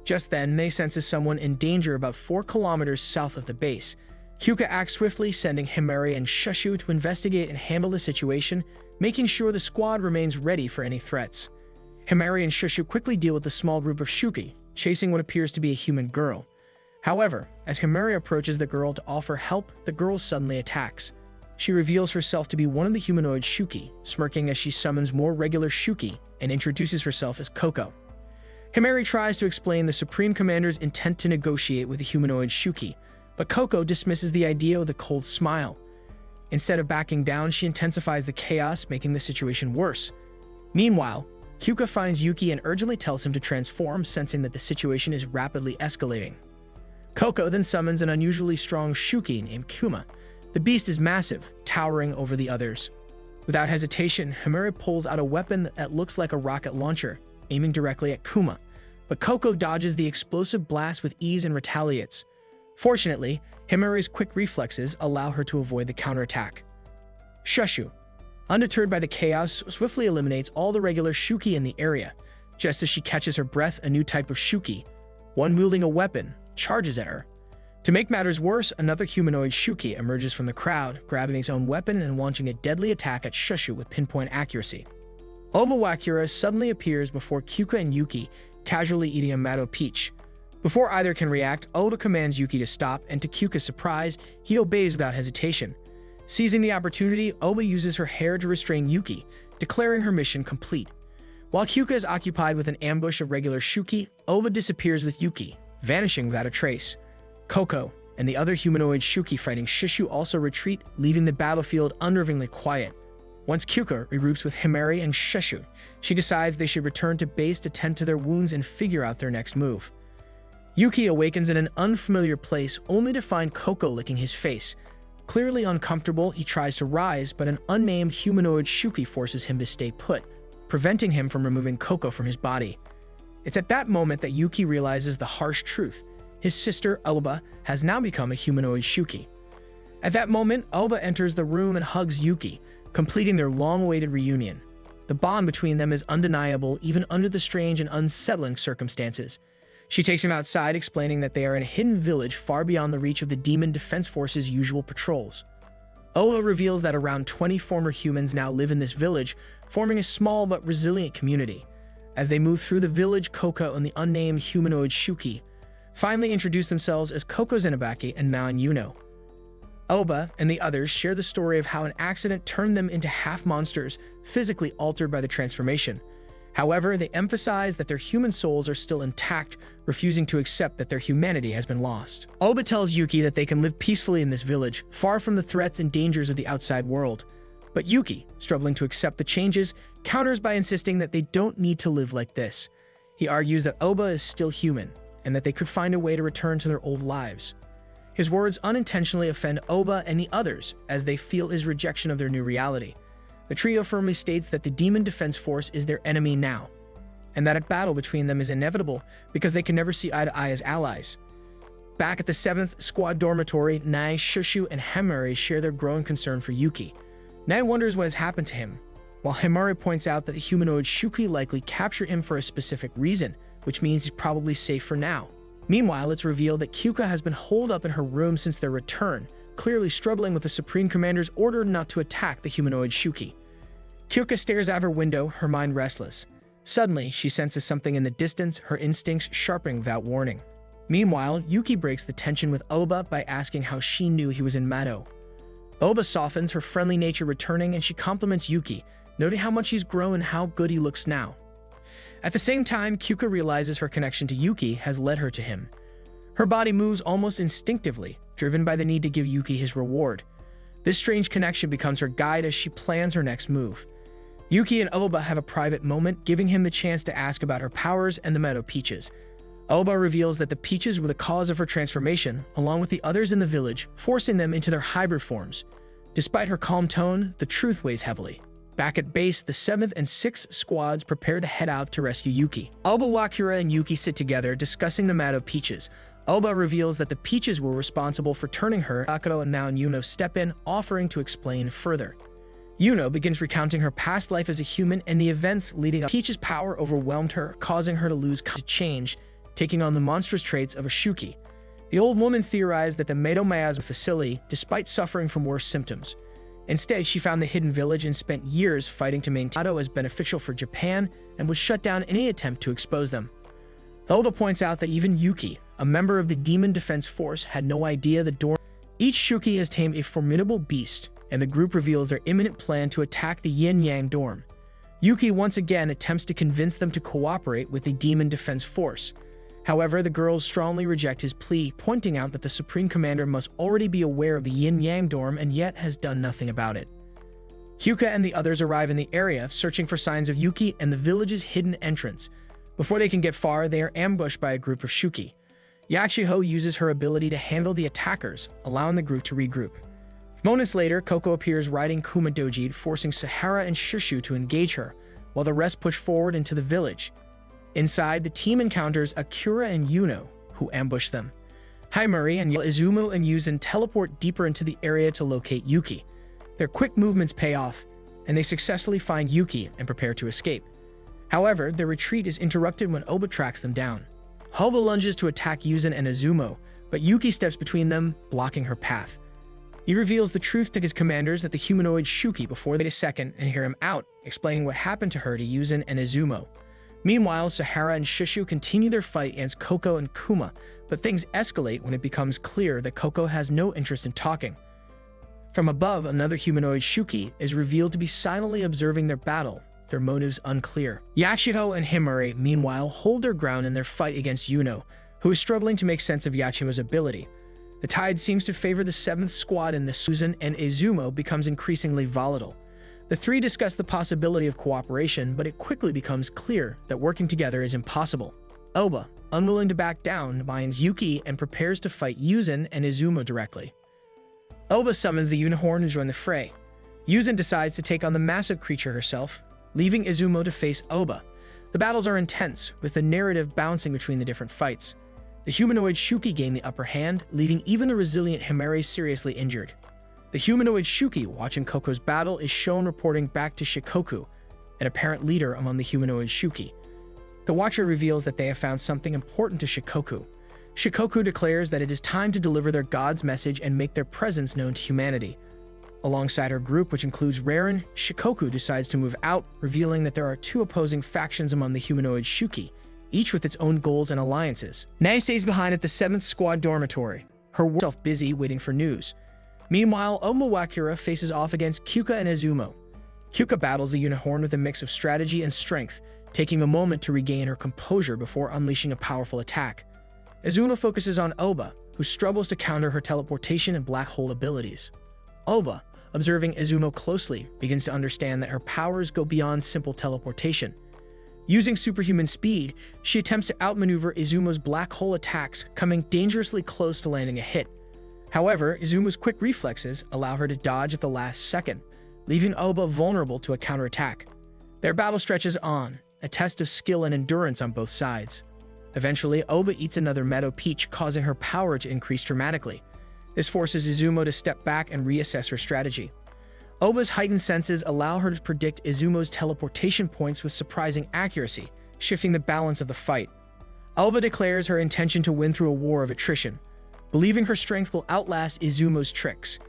Just then, Nei senses someone in danger about 4 kilometers south of the base. Kyuka acts swiftly, sending Himari and Shushu to investigate and handle the situation, making sure the squad remains ready for any threats. Himari and Shushu quickly deal with the small group of Shuki, chasing what appears to be a human girl. However, as Himari approaches the girl to offer help, the girl suddenly attacks. She reveals herself to be one of the humanoid Shuki, smirking as she summons more regular Shuki and introduces herself as Coco. Himari tries to explain the Supreme Commander's intent to negotiate with the humanoid Shuki, but Coco dismisses the idea with a cold smile. Instead of backing down, she intensifies the chaos, making the situation worse. Meanwhile, Kyuka finds Yuki and urgently tells him to transform, sensing that the situation is rapidly escalating. Coco then summons an unusually strong Shuki named Kuma. The beast is massive, towering over the others. Without hesitation, Himari pulls out a weapon that looks like a rocket launcher, aiming directly at Kuma, but Coco dodges the explosive blast with ease and retaliates. Fortunately, Himari's quick reflexes allow her to avoid the counterattack. Shushu, undeterred by the chaos, swiftly eliminates all the regular Shuki in the area. Just as she catches her breath, a new type of Shuki, one wielding a weapon, charges at her. To make matters worse, another humanoid Shuki emerges from the crowd, grabbing his own weapon and launching a deadly attack at Shushu with pinpoint accuracy. Oba Wakura suddenly appears before Kyuka and Yuki, casually eating a Mado peach. Before either can react, Oda commands Yuki to stop, and to Kyuka's surprise, he obeys without hesitation. Seizing the opportunity, Oba uses her hair to restrain Yuki, declaring her mission complete. While Kyuka is occupied with an ambush of regular Shuki, Oba disappears with Yuki, vanishing without a trace. Coco and the other humanoid Shuki fighting Shushu also retreat, leaving the battlefield unnervingly quiet. Once Kyuka regroups with Himari and Shushu, she decides they should return to base to tend to their wounds and figure out their next move. Yuki awakens in an unfamiliar place only to find Coco licking his face. Clearly uncomfortable, he tries to rise, but an unnamed humanoid Shuki forces him to stay put, preventing him from removing Coco from his body. It's at that moment that Yuki realizes the harsh truth. His sister, Oba, has now become a humanoid Shuki. At that moment, Oba enters the room and hugs Yuki, completing their long-awaited reunion. The bond between them is undeniable, even under the strange and unsettling circumstances. She takes him outside, explaining that they are in a hidden village far beyond the reach of the Demon Defense Force's usual patrols. Oba reveals that around 20 former humans now live in this village, forming a small but resilient community. As they move through the village, Coco and the unnamed humanoid Shuki finally introduce themselves as Koko Zenabaki and Naon Yuno. Oba and the others share the story of how an accident turned them into half-monsters, physically altered by the transformation. However, they emphasize that their human souls are still intact, refusing to accept that their humanity has been lost. Oba tells Yuki that they can live peacefully in this village, far from the threats and dangers of the outside world. But Yuki, struggling to accept the changes, counters by insisting that they don't need to live like this. He argues that Oba is still human, and that they could find a way to return to their old lives. His words unintentionally offend Oba and the others, as they feel his rejection of their new reality. The trio firmly states that the Demon Defense Force is their enemy now, and that a battle between them is inevitable because they can never see eye to eye as allies. Back at the 7th Squad dormitory, Nei, Shushu, and Himari share their growing concern for Yuki. Nei wonders what has happened to him, while Himari points out that the humanoid Shuki likely captured him for a specific reason, which means he's probably safe for now. Meanwhile, it's revealed that Kyuka has been holed up in her room since their return, clearly struggling with the Supreme Commander's order not to attack the humanoid Shuki. Kyuka stares out her window, her mind restless. Suddenly, she senses something in the distance, her instincts sharpening without warning. Meanwhile, Yuki breaks the tension with Oba by asking how she knew he was in Mado. Oba softens, her friendly nature returning, and she compliments Yuki, noting how much he's grown and how good he looks now. At the same time, Kyuka realizes her connection to Yuki has led her to him. Her body moves almost instinctively, driven by the need to give Yuki his reward. This strange connection becomes her guide as she plans her next move. Yuki and Oba have a private moment, giving him the chance to ask about her powers and the Meadow Peaches. Oba reveals that the Peaches were the cause of her transformation, along with the others in the village, forcing them into their hybrid forms. Despite her calm tone, the truth weighs heavily. Back at base, the 7th and 6th squads prepare to head out to rescue Yuki. Oba, Wakura, and Yuki sit together, discussing the Meadow Peaches. Oba reveals that the Peaches were responsible for turning her. Akito and now Yuno step in, offering to explain further. Yuno begins recounting her past life as a human and the events leading up. Peach's power overwhelmed her, causing her to lose to change, taking on the monstrous traits of a Shuki. The old woman theorized that the Meadow Miasma facility, despite suffering from worse symptoms. Instead, she found the hidden village and spent years fighting to maintain it as beneficial for Japan and would shut down any attempt to expose them. Oba points out that even Yuki, a member of the Demon Defense Force, had no idea the dorm. Each Shuki has tamed a formidable beast, and the group reveals their imminent plan to attack the Yin-Yang dorm. Yuki once again attempts to convince them to cooperate with the Demon Defense Force. However, the girls strongly reject his plea, pointing out that the Supreme Commander must already be aware of the Yin-Yang dorm and yet has done nothing about it. Kyuka and the others arrive in the area, searching for signs of Yuki and the village's hidden entrance. Before they can get far, they are ambushed by a group of Shuki. Yachiho uses her ability to handle the attackers, allowing the group to regroup. Moments later, Koko appears riding Kuma Doji, forcing Sahara and Shushu to engage her, while the rest push forward into the village. Inside, the team encounters Akira and Yuno, who ambush them. Haimuri and Izumo and Yuzin teleport deeper into the area to locate Yuki. Their quick movements pay off, and they successfully find Yuki and prepare to escape. However, their retreat is interrupted when Oba tracks them down. Oba lunges to attack Yuzin and Izumo, but Yuki steps between them, blocking her path. He reveals the truth to his commanders that the humanoid Shuki before they wait a second and hear him out, explaining what happened to her to Yuzin and Izumo. Meanwhile, Sahara and Shushu continue their fight against Koko and Kuma, but things escalate when it becomes clear that Koko has no interest in talking. From above, another humanoid Shuki is revealed to be silently observing their battle, their motives unclear. Yachiho and Himari, meanwhile, hold their ground in their fight against Yuno, who is struggling to make sense of Yachiho's ability. The tide seems to favor the 7th squad and the Susan and Izumo becomes increasingly volatile. The three discuss the possibility of cooperation, but it quickly becomes clear that working together is impossible. Oba, unwilling to back down, binds Yuki and prepares to fight Yuzin and Izumo directly. Oba summons the unicorn to join the fray. Yuzin decides to take on the massive creature herself, leaving Izumo to face Oba. The battles are intense, with the narrative bouncing between the different fights. The humanoid Shuki gain the upper hand, leaving even the resilient Himari seriously injured. The humanoid Shuki, watching Koko's battle, is shown reporting back to Shikoku, an apparent leader among the humanoid Shuki. The Watcher reveals that they have found something important to Shikoku. Shikoku declares that it is time to deliver their god's message and make their presence known to humanity. Alongside her group, which includes Raren, Shikoku decides to move out, revealing that there are two opposing factions among the humanoid Shuki, each with its own goals and alliances. Nae stays behind at the 7th Squad dormitory, herself busy waiting for news. Meanwhile, Omawakura faces off against Kyuka and Izumo. Kyuka battles the unicorn with a mix of strategy and strength, taking a moment to regain her composure before unleashing a powerful attack. Izumo focuses on Oba, who struggles to counter her teleportation and black hole abilities. Oba, observing Izumo closely, begins to understand that her powers go beyond simple teleportation. Using superhuman speed, she attempts to outmaneuver Izumo's black hole attacks, coming dangerously close to landing a hit. However, Izumo's quick reflexes allow her to dodge at the last second, leaving Oba vulnerable to a counterattack. Their battle stretches on, a test of skill and endurance on both sides. Eventually, Oba eats another Meadow Peach, causing her power to increase dramatically. This forces Izumo to step back and reassess her strategy. Oba's heightened senses allow her to predict Izumo's teleportation points with surprising accuracy, shifting the balance of the fight. Oba declares her intention to win through a war of attrition, believing her strength will outlast Izumo's tricks.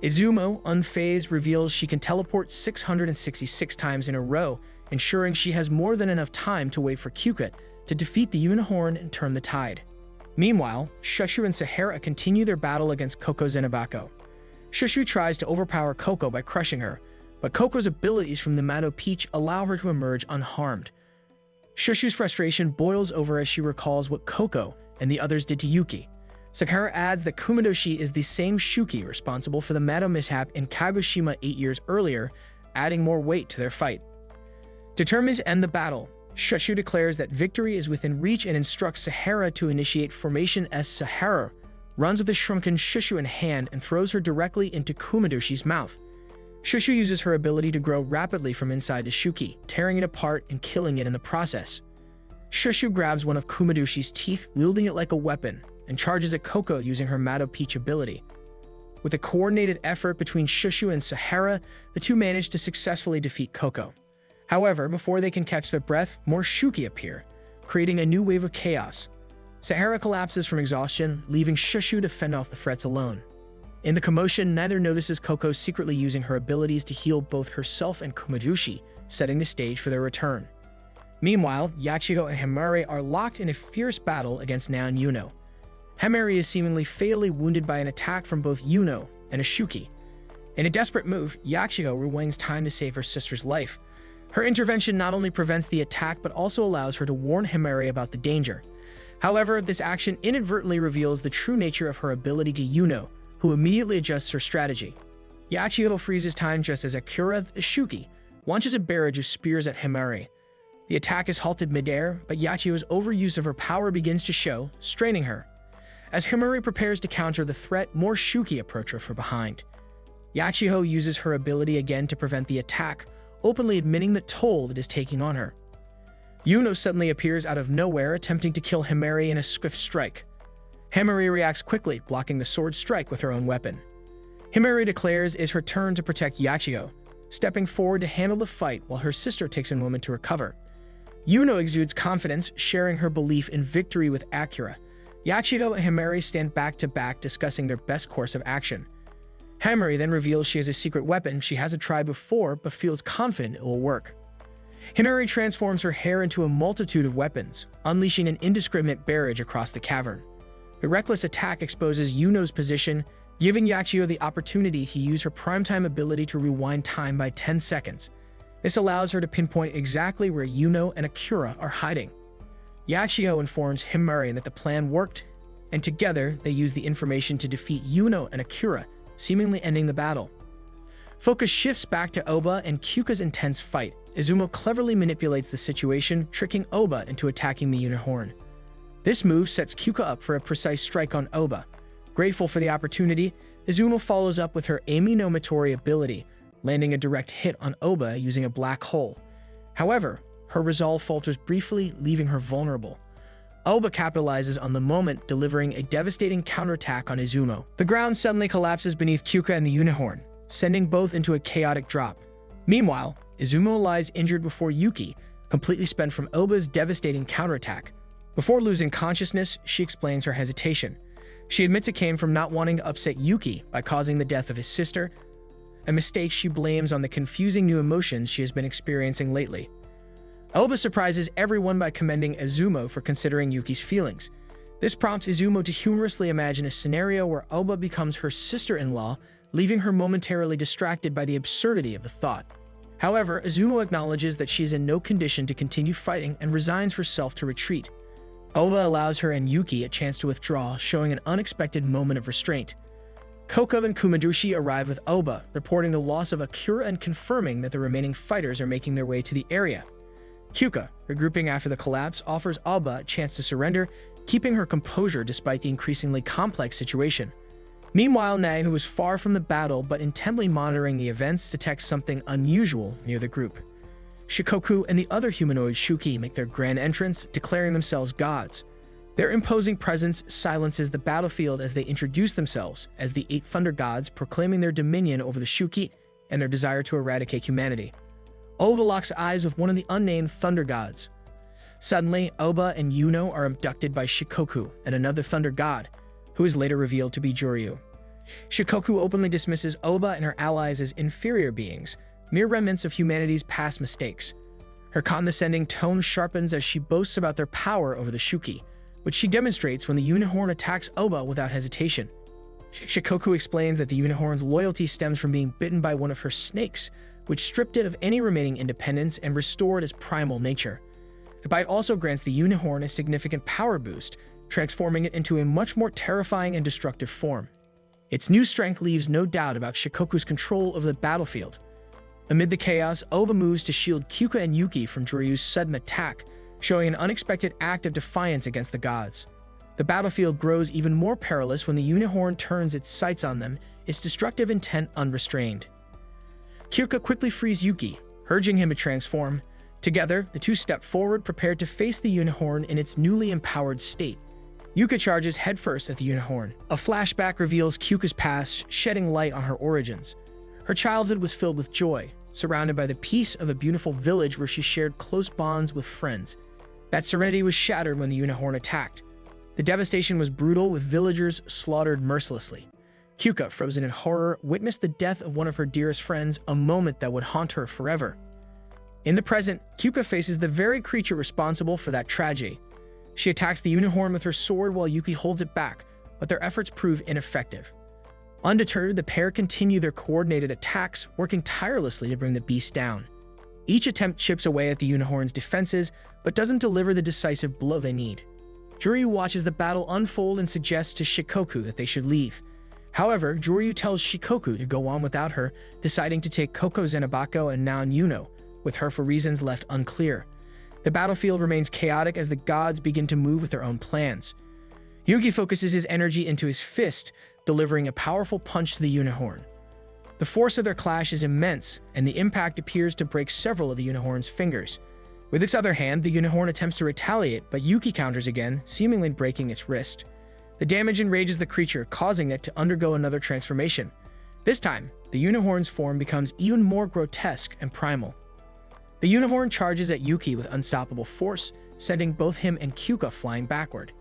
Izumo, unfazed, reveals she can teleport 666 times in a row, ensuring she has more than enough time to wait for Kyuka to defeat the unicorn and turn the tide. Meanwhile, Shushu and Sahara continue their battle against Koko Zenobako. Shushu tries to overpower Coco by crushing her, but Coco's abilities from the Mado Peach allow her to emerge unharmed. Shushu's frustration boils over as she recalls what Coco and the others did to Yuki. Sakura adds that Kumadoshi is the same Shuki responsible for the Mado mishap in Kagoshima 8 years earlier, adding more weight to their fight. Determined to end the battle, Shushu declares that victory is within reach and instructs Sahara to initiate Formation S. Sahara runs with a shrunken Shushu in hand and throws her directly into Kumadoshi's mouth. Shushu uses her ability to grow rapidly from inside the Shuki, tearing it apart and killing it in the process. Shushu grabs one of Kumadoshi's teeth, wielding it like a weapon, and charges at Coco using her Mado Peach ability. With a coordinated effort between Shushu and Sahara, the two manage to successfully defeat Coco. However, before they can catch their breath, more Shuki appear, creating a new wave of chaos. Sahara collapses from exhaustion, leaving Shushu to fend off the threats alone. In the commotion, neither notices Coco secretly using her abilities to heal both herself and Kumadoshi, setting the stage for their return. Meanwhile, Yachigo and Himari are locked in a fierce battle against Naon Yuno. Himari is seemingly fatally wounded by an attack from both Yuno and a Shuki. In a desperate move, Yachigo rewinds time to save her sister's life. Her intervention not only prevents the attack but also allows her to warn Himari about the danger. However, this action inadvertently reveals the true nature of her ability to Yuno, who immediately adjusts her strategy. Yachigo freezes time just as Akira, the Shuki, launches a barrage of spears at Himari. The attack is halted midair, but Yachigo's overuse of her power begins to show, straining her. As Himari prepares to counter the threat, more Shuki approach her from behind. Yachigo uses her ability again to prevent the attack, openly admitting the toll it is taking on her. Yuno suddenly appears out of nowhere, attempting to kill Himari in a swift strike. Himari reacts quickly, blocking the sword strike with her own weapon. Himari declares it is her turn to protect Yachigo, stepping forward to handle the fight while her sister takes a moment to recover. Yuno exudes confidence, sharing her belief in victory with Akira. Yachigo and Himari stand back to back, discussing their best course of action. Himari then reveals she has a secret weapon she hasn't tried before but feels confident it will work. Himari transforms her hair into a multitude of weapons, unleashing an indiscriminate barrage across the cavern. The reckless attack exposes Yuno's position, giving Yachigo the opportunity to use her primetime ability to rewind time by 10 seconds. This allows her to pinpoint exactly where Yuno and Akira are hiding. Yachigo informs Himari that the plan worked, and together they use the information to defeat Yuno and Akira, seemingly ending the battle. Focus shifts back to Oba and Kyuka's intense fight. Izumo cleverly manipulates the situation, tricking Oba into attacking the unicorn. This move sets Kyuka up for a precise strike on Oba. Grateful for the opportunity, Izumo follows up with her Amy no Mitori ability, landing a direct hit on Oba using a black hole. However, her resolve falters briefly, leaving her vulnerable. Oba capitalizes on the moment, delivering a devastating counterattack on Izumo. The ground suddenly collapses beneath Kyuka and the unicorn, sending both into a chaotic drop. Meanwhile, Izumo lies injured before Yuki, completely spent from Oba's devastating counterattack. Before losing consciousness, she explains her hesitation. She admits it came from not wanting to upset Yuki by causing the death of his sister, a mistake she blames on the confusing new emotions she has been experiencing lately. Oba surprises everyone by commending Izumo for considering Yuki's feelings. This prompts Izumo to humorously imagine a scenario where Oba becomes her sister-in-law, leaving her momentarily distracted by the absurdity of the thought. However, Izumo acknowledges that she is in no condition to continue fighting and resigns herself to retreat. Oba allows her and Yuki a chance to withdraw, showing an unexpected moment of restraint. Coco and Kumadoshi arrive with Oba, reporting the loss of Akira and confirming that the remaining fighters are making their way to the area. Kyuka, regrouping after the collapse, offers Oba a chance to surrender, keeping her composure despite the increasingly complex situation. Meanwhile, Nae, who is far from the battle but intently monitoring the events, detects something unusual near the group. Shikoku and the other humanoid Shuki make their grand entrance, declaring themselves gods. Their imposing presence silences the battlefield as they introduce themselves as the 8 Thunder Gods, proclaiming their dominion over the Shuki and their desire to eradicate humanity. Oba locks eyes with one of the unnamed Thunder Gods. Suddenly, Oba and Yuno are abducted by Shikoku and another Thunder God, who is later revealed to be Juryu. Shikoku openly dismisses Oba and her allies as inferior beings, mere remnants of humanity's past mistakes. Her condescending tone sharpens as she boasts about their power over the Shuki, which she demonstrates when the unicorn attacks Oba without hesitation. Shikoku explains that the unicorn's loyalty stems from being bitten by one of her snakes, which stripped it of any remaining independence and restored its primal nature. The bite also grants the unicorn a significant power boost, transforming it into a much more terrifying and destructive form. Its new strength leaves no doubt about Shikoku's control of the battlefield. Amid the chaos, Oba moves to shield Kyuka and Yuki from Joryu's sudden attack, showing an unexpected act of defiance against the gods. The battlefield grows even more perilous when the unicorn turns its sights on them, its destructive intent unrestrained. Kyuka quickly frees Yuki, urging him to transform. Together, the two step forward, prepared to face the unicorn in its newly empowered state. Yuka charges headfirst at the unicorn. A flashback reveals Kyuka's past, shedding light on her origins. Her childhood was filled with joy, surrounded by the peace of a beautiful village where she shared close bonds with friends. That serenity was shattered when the unicorn attacked. The devastation was brutal, with villagers slaughtered mercilessly. Kyuka, frozen in horror, witnessed the death of one of her dearest friends, a moment that would haunt her forever. In the present, Kyuka faces the very creature responsible for that tragedy. She attacks the unicorn with her sword while Yuki holds it back, but their efforts prove ineffective. Undeterred, the pair continue their coordinated attacks, working tirelessly to bring the beast down. Each attempt chips away at the unicorn's defenses, but doesn't deliver the decisive blow they need. Joryu watches the battle unfold and suggests to Shikoku that they should leave. However, Joryu tells Shikoku to go on without her, deciding to take Koko Zenobako and Naon Yuno, with her for reasons left unclear. The battlefield remains chaotic as the gods begin to move with their own plans. Yuki focuses his energy into his fist, delivering a powerful punch to the unicorn. The force of their clash is immense, and the impact appears to break several of the unicorn's fingers. With its other hand, the unicorn attempts to retaliate, but Yuki counters again, seemingly breaking its wrist. The damage enrages the creature, causing it to undergo another transformation. This time, the unicorn's form becomes even more grotesque and primal. The unicorn charges at Yuki with unstoppable force, sending both him and Kyuka flying backward.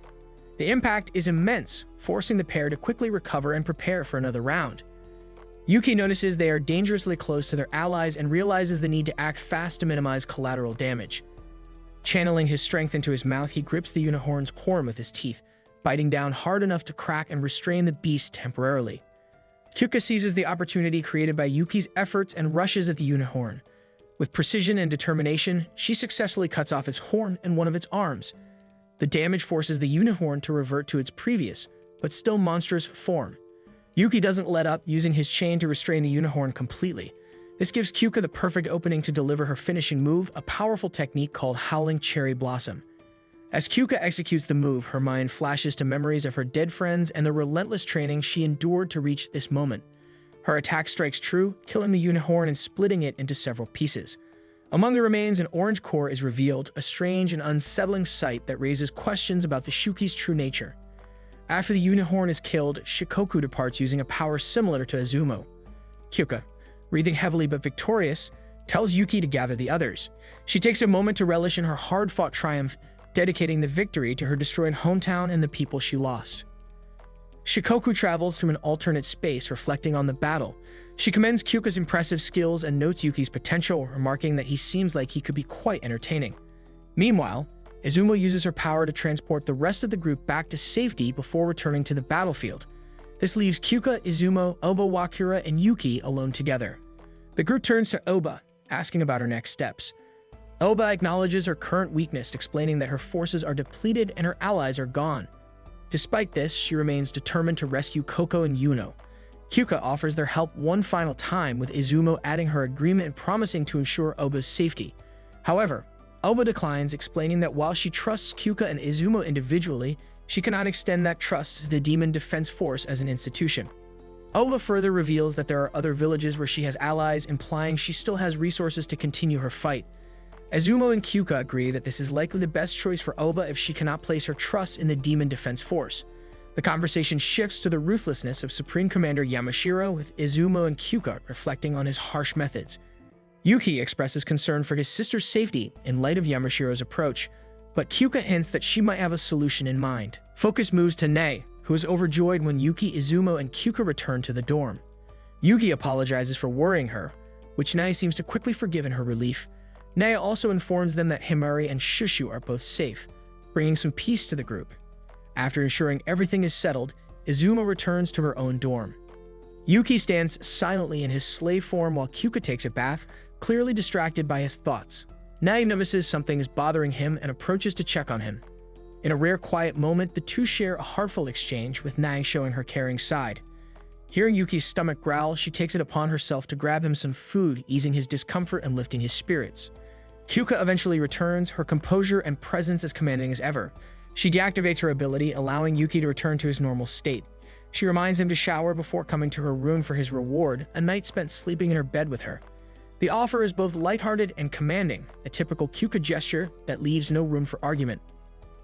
The impact is immense, forcing the pair to quickly recover and prepare for another round. Yuki notices they are dangerously close to their allies and realizes the need to act fast to minimize collateral damage. Channeling his strength into his mouth, he grips the unicorn's horn with his teeth, biting down hard enough to crack and restrain the beast temporarily. Kyuka seizes the opportunity created by Yuki's efforts and rushes at the unicorn. With precision and determination, she successfully cuts off its horn and one of its arms. The damage forces the unicorn to revert to its previous, but still monstrous, form. Yuki doesn't let up, using his chain to restrain the unicorn completely. This gives Kyuka the perfect opening to deliver her finishing move, a powerful technique called Howling Cherry Blossom. As Kyuka executes the move, her mind flashes to memories of her dead friends and the relentless training she endured to reach this moment. Her attack strikes true, killing the unicorn and splitting it into several pieces. Among the remains, an orange core is revealed, a strange and unsettling sight that raises questions about the Shuki's true nature. After the unicorn is killed, Shikoku departs using a power similar to Izumo. Kyuka, breathing heavily but victorious, tells Yuki to gather the others. She takes a moment to relish in her hard-fought triumph, dedicating the victory to her destroyed hometown and the people she lost. Shikoku travels through an alternate space, reflecting on the battle. She commends Kyuka's impressive skills and notes Yuki's potential, remarking that he seems like he could be quite entertaining. Meanwhile, Izumo uses her power to transport the rest of the group back to safety before returning to the battlefield. This leaves Kyuka, Izumo, Oba Wakura, and Yuki alone together. The group turns to Oba, asking about her next steps. Oba acknowledges her current weakness, explaining that her forces are depleted and her allies are gone. Despite this, she remains determined to rescue Koko and Yuno. Kyuka offers their help one final time, with Izumo adding her agreement and promising to ensure Oba's safety. However, Oba declines, explaining that while she trusts Kyuka and Izumo individually, she cannot extend that trust to the Demon Defense Force as an institution. Oba further reveals that there are other villages where she has allies, implying she still has resources to continue her fight. Izumo and Kyuka agree that this is likely the best choice for Oba if she cannot place her trust in the Demon Defense Force. The conversation shifts to the ruthlessness of Supreme Commander Yamashiro, with Izumo and Kyuka reflecting on his harsh methods. Yuki expresses concern for his sister's safety in light of Yamashiro's approach, but Kyuka hints that she might have a solution in mind. Focus moves to Nei, who is overjoyed when Yuki, Izumo, and Kyuka return to the dorm. Yuki apologizes for worrying her, which Nei seems to quickly forgive in her relief. Nei also informs them that Himari and Shushu are both safe, bringing some peace to the group. After ensuring everything is settled, Izuma returns to her own dorm. Yuki stands silently in his slave form while Kyuka takes a bath, clearly distracted by his thoughts. Nae notices something is bothering him and approaches to check on him. In a rare quiet moment, the two share a heartful exchange, with Nae showing her caring side. Hearing Yuki's stomach growl, she takes it upon herself to grab him some food, easing his discomfort and lifting his spirits. Kyuka eventually returns, her composure and presence as commanding as ever. She deactivates her ability, allowing Yuki to return to his normal state. She reminds him to shower before coming to her room for his reward, a night spent sleeping in her bed with her. The offer is both lighthearted and commanding, a typical Kyuka gesture that leaves no room for argument.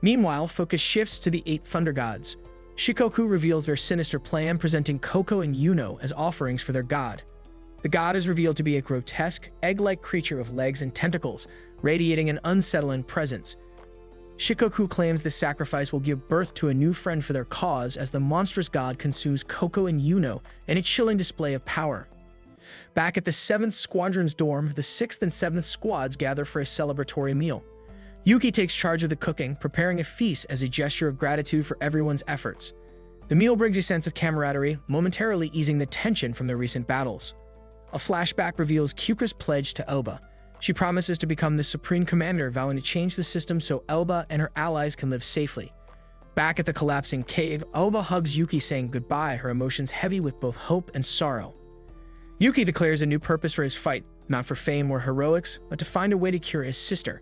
Meanwhile, focus shifts to the 8 Thunder Gods. Shikoku reveals their sinister plan, presenting Koko and Yuno as offerings for their god. The god is revealed to be a grotesque, egg-like creature with legs and tentacles, radiating an unsettling presence. Shikoku claims this sacrifice will give birth to a new friend for their cause as the monstrous god consumes Koko and Yuno in a chilling display of power. Back at the 7th Squadron's dorm, the 6th and 7th squads gather for a celebratory meal. Yuki takes charge of the cooking, preparing a feast as a gesture of gratitude for everyone's efforts. The meal brings a sense of camaraderie, momentarily easing the tension from their recent battles. A flashback reveals Kyuka's pledge to Elba. She promises to become the Supreme Commander, vowing to change the system so Elba and her allies can live safely. Back at the collapsing cave, Elba hugs Yuki, saying goodbye, her emotions heavy with both hope and sorrow. Yuki declares a new purpose for his fight, not for fame or heroics, but to find a way to cure his sister.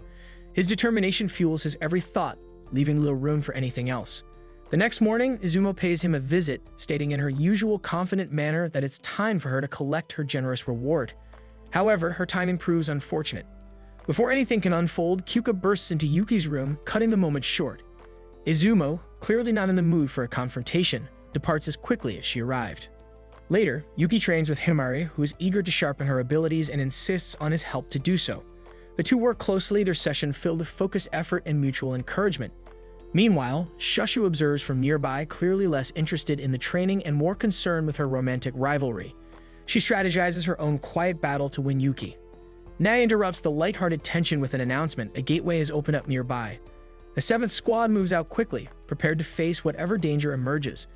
His determination fuels his every thought, leaving little room for anything else. The next morning, Izumo pays him a visit, stating in her usual confident manner that it's time for her to collect her generous reward. However, her timing proves unfortunate. Before anything can unfold, Kyuka bursts into Yuki's room, cutting the moment short. Izumo, clearly not in the mood for a confrontation, departs as quickly as she arrived. Later, Yuki trains with Himari, who is eager to sharpen her abilities and insists on his help to do so. The two work closely, their session filled with focused effort and mutual encouragement. Meanwhile, Shushu observes from nearby, clearly less interested in the training and more concerned with her romantic rivalry. She strategizes her own quiet battle to win Yuki. Nae interrupts the lighthearted tension with an announcement: a gateway has opened up nearby. The 7th squad moves out quickly, prepared to face whatever danger emerges.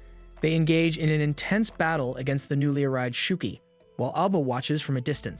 They engage in an intense battle against the newly arrived Shuki, while Alba watches from a distance.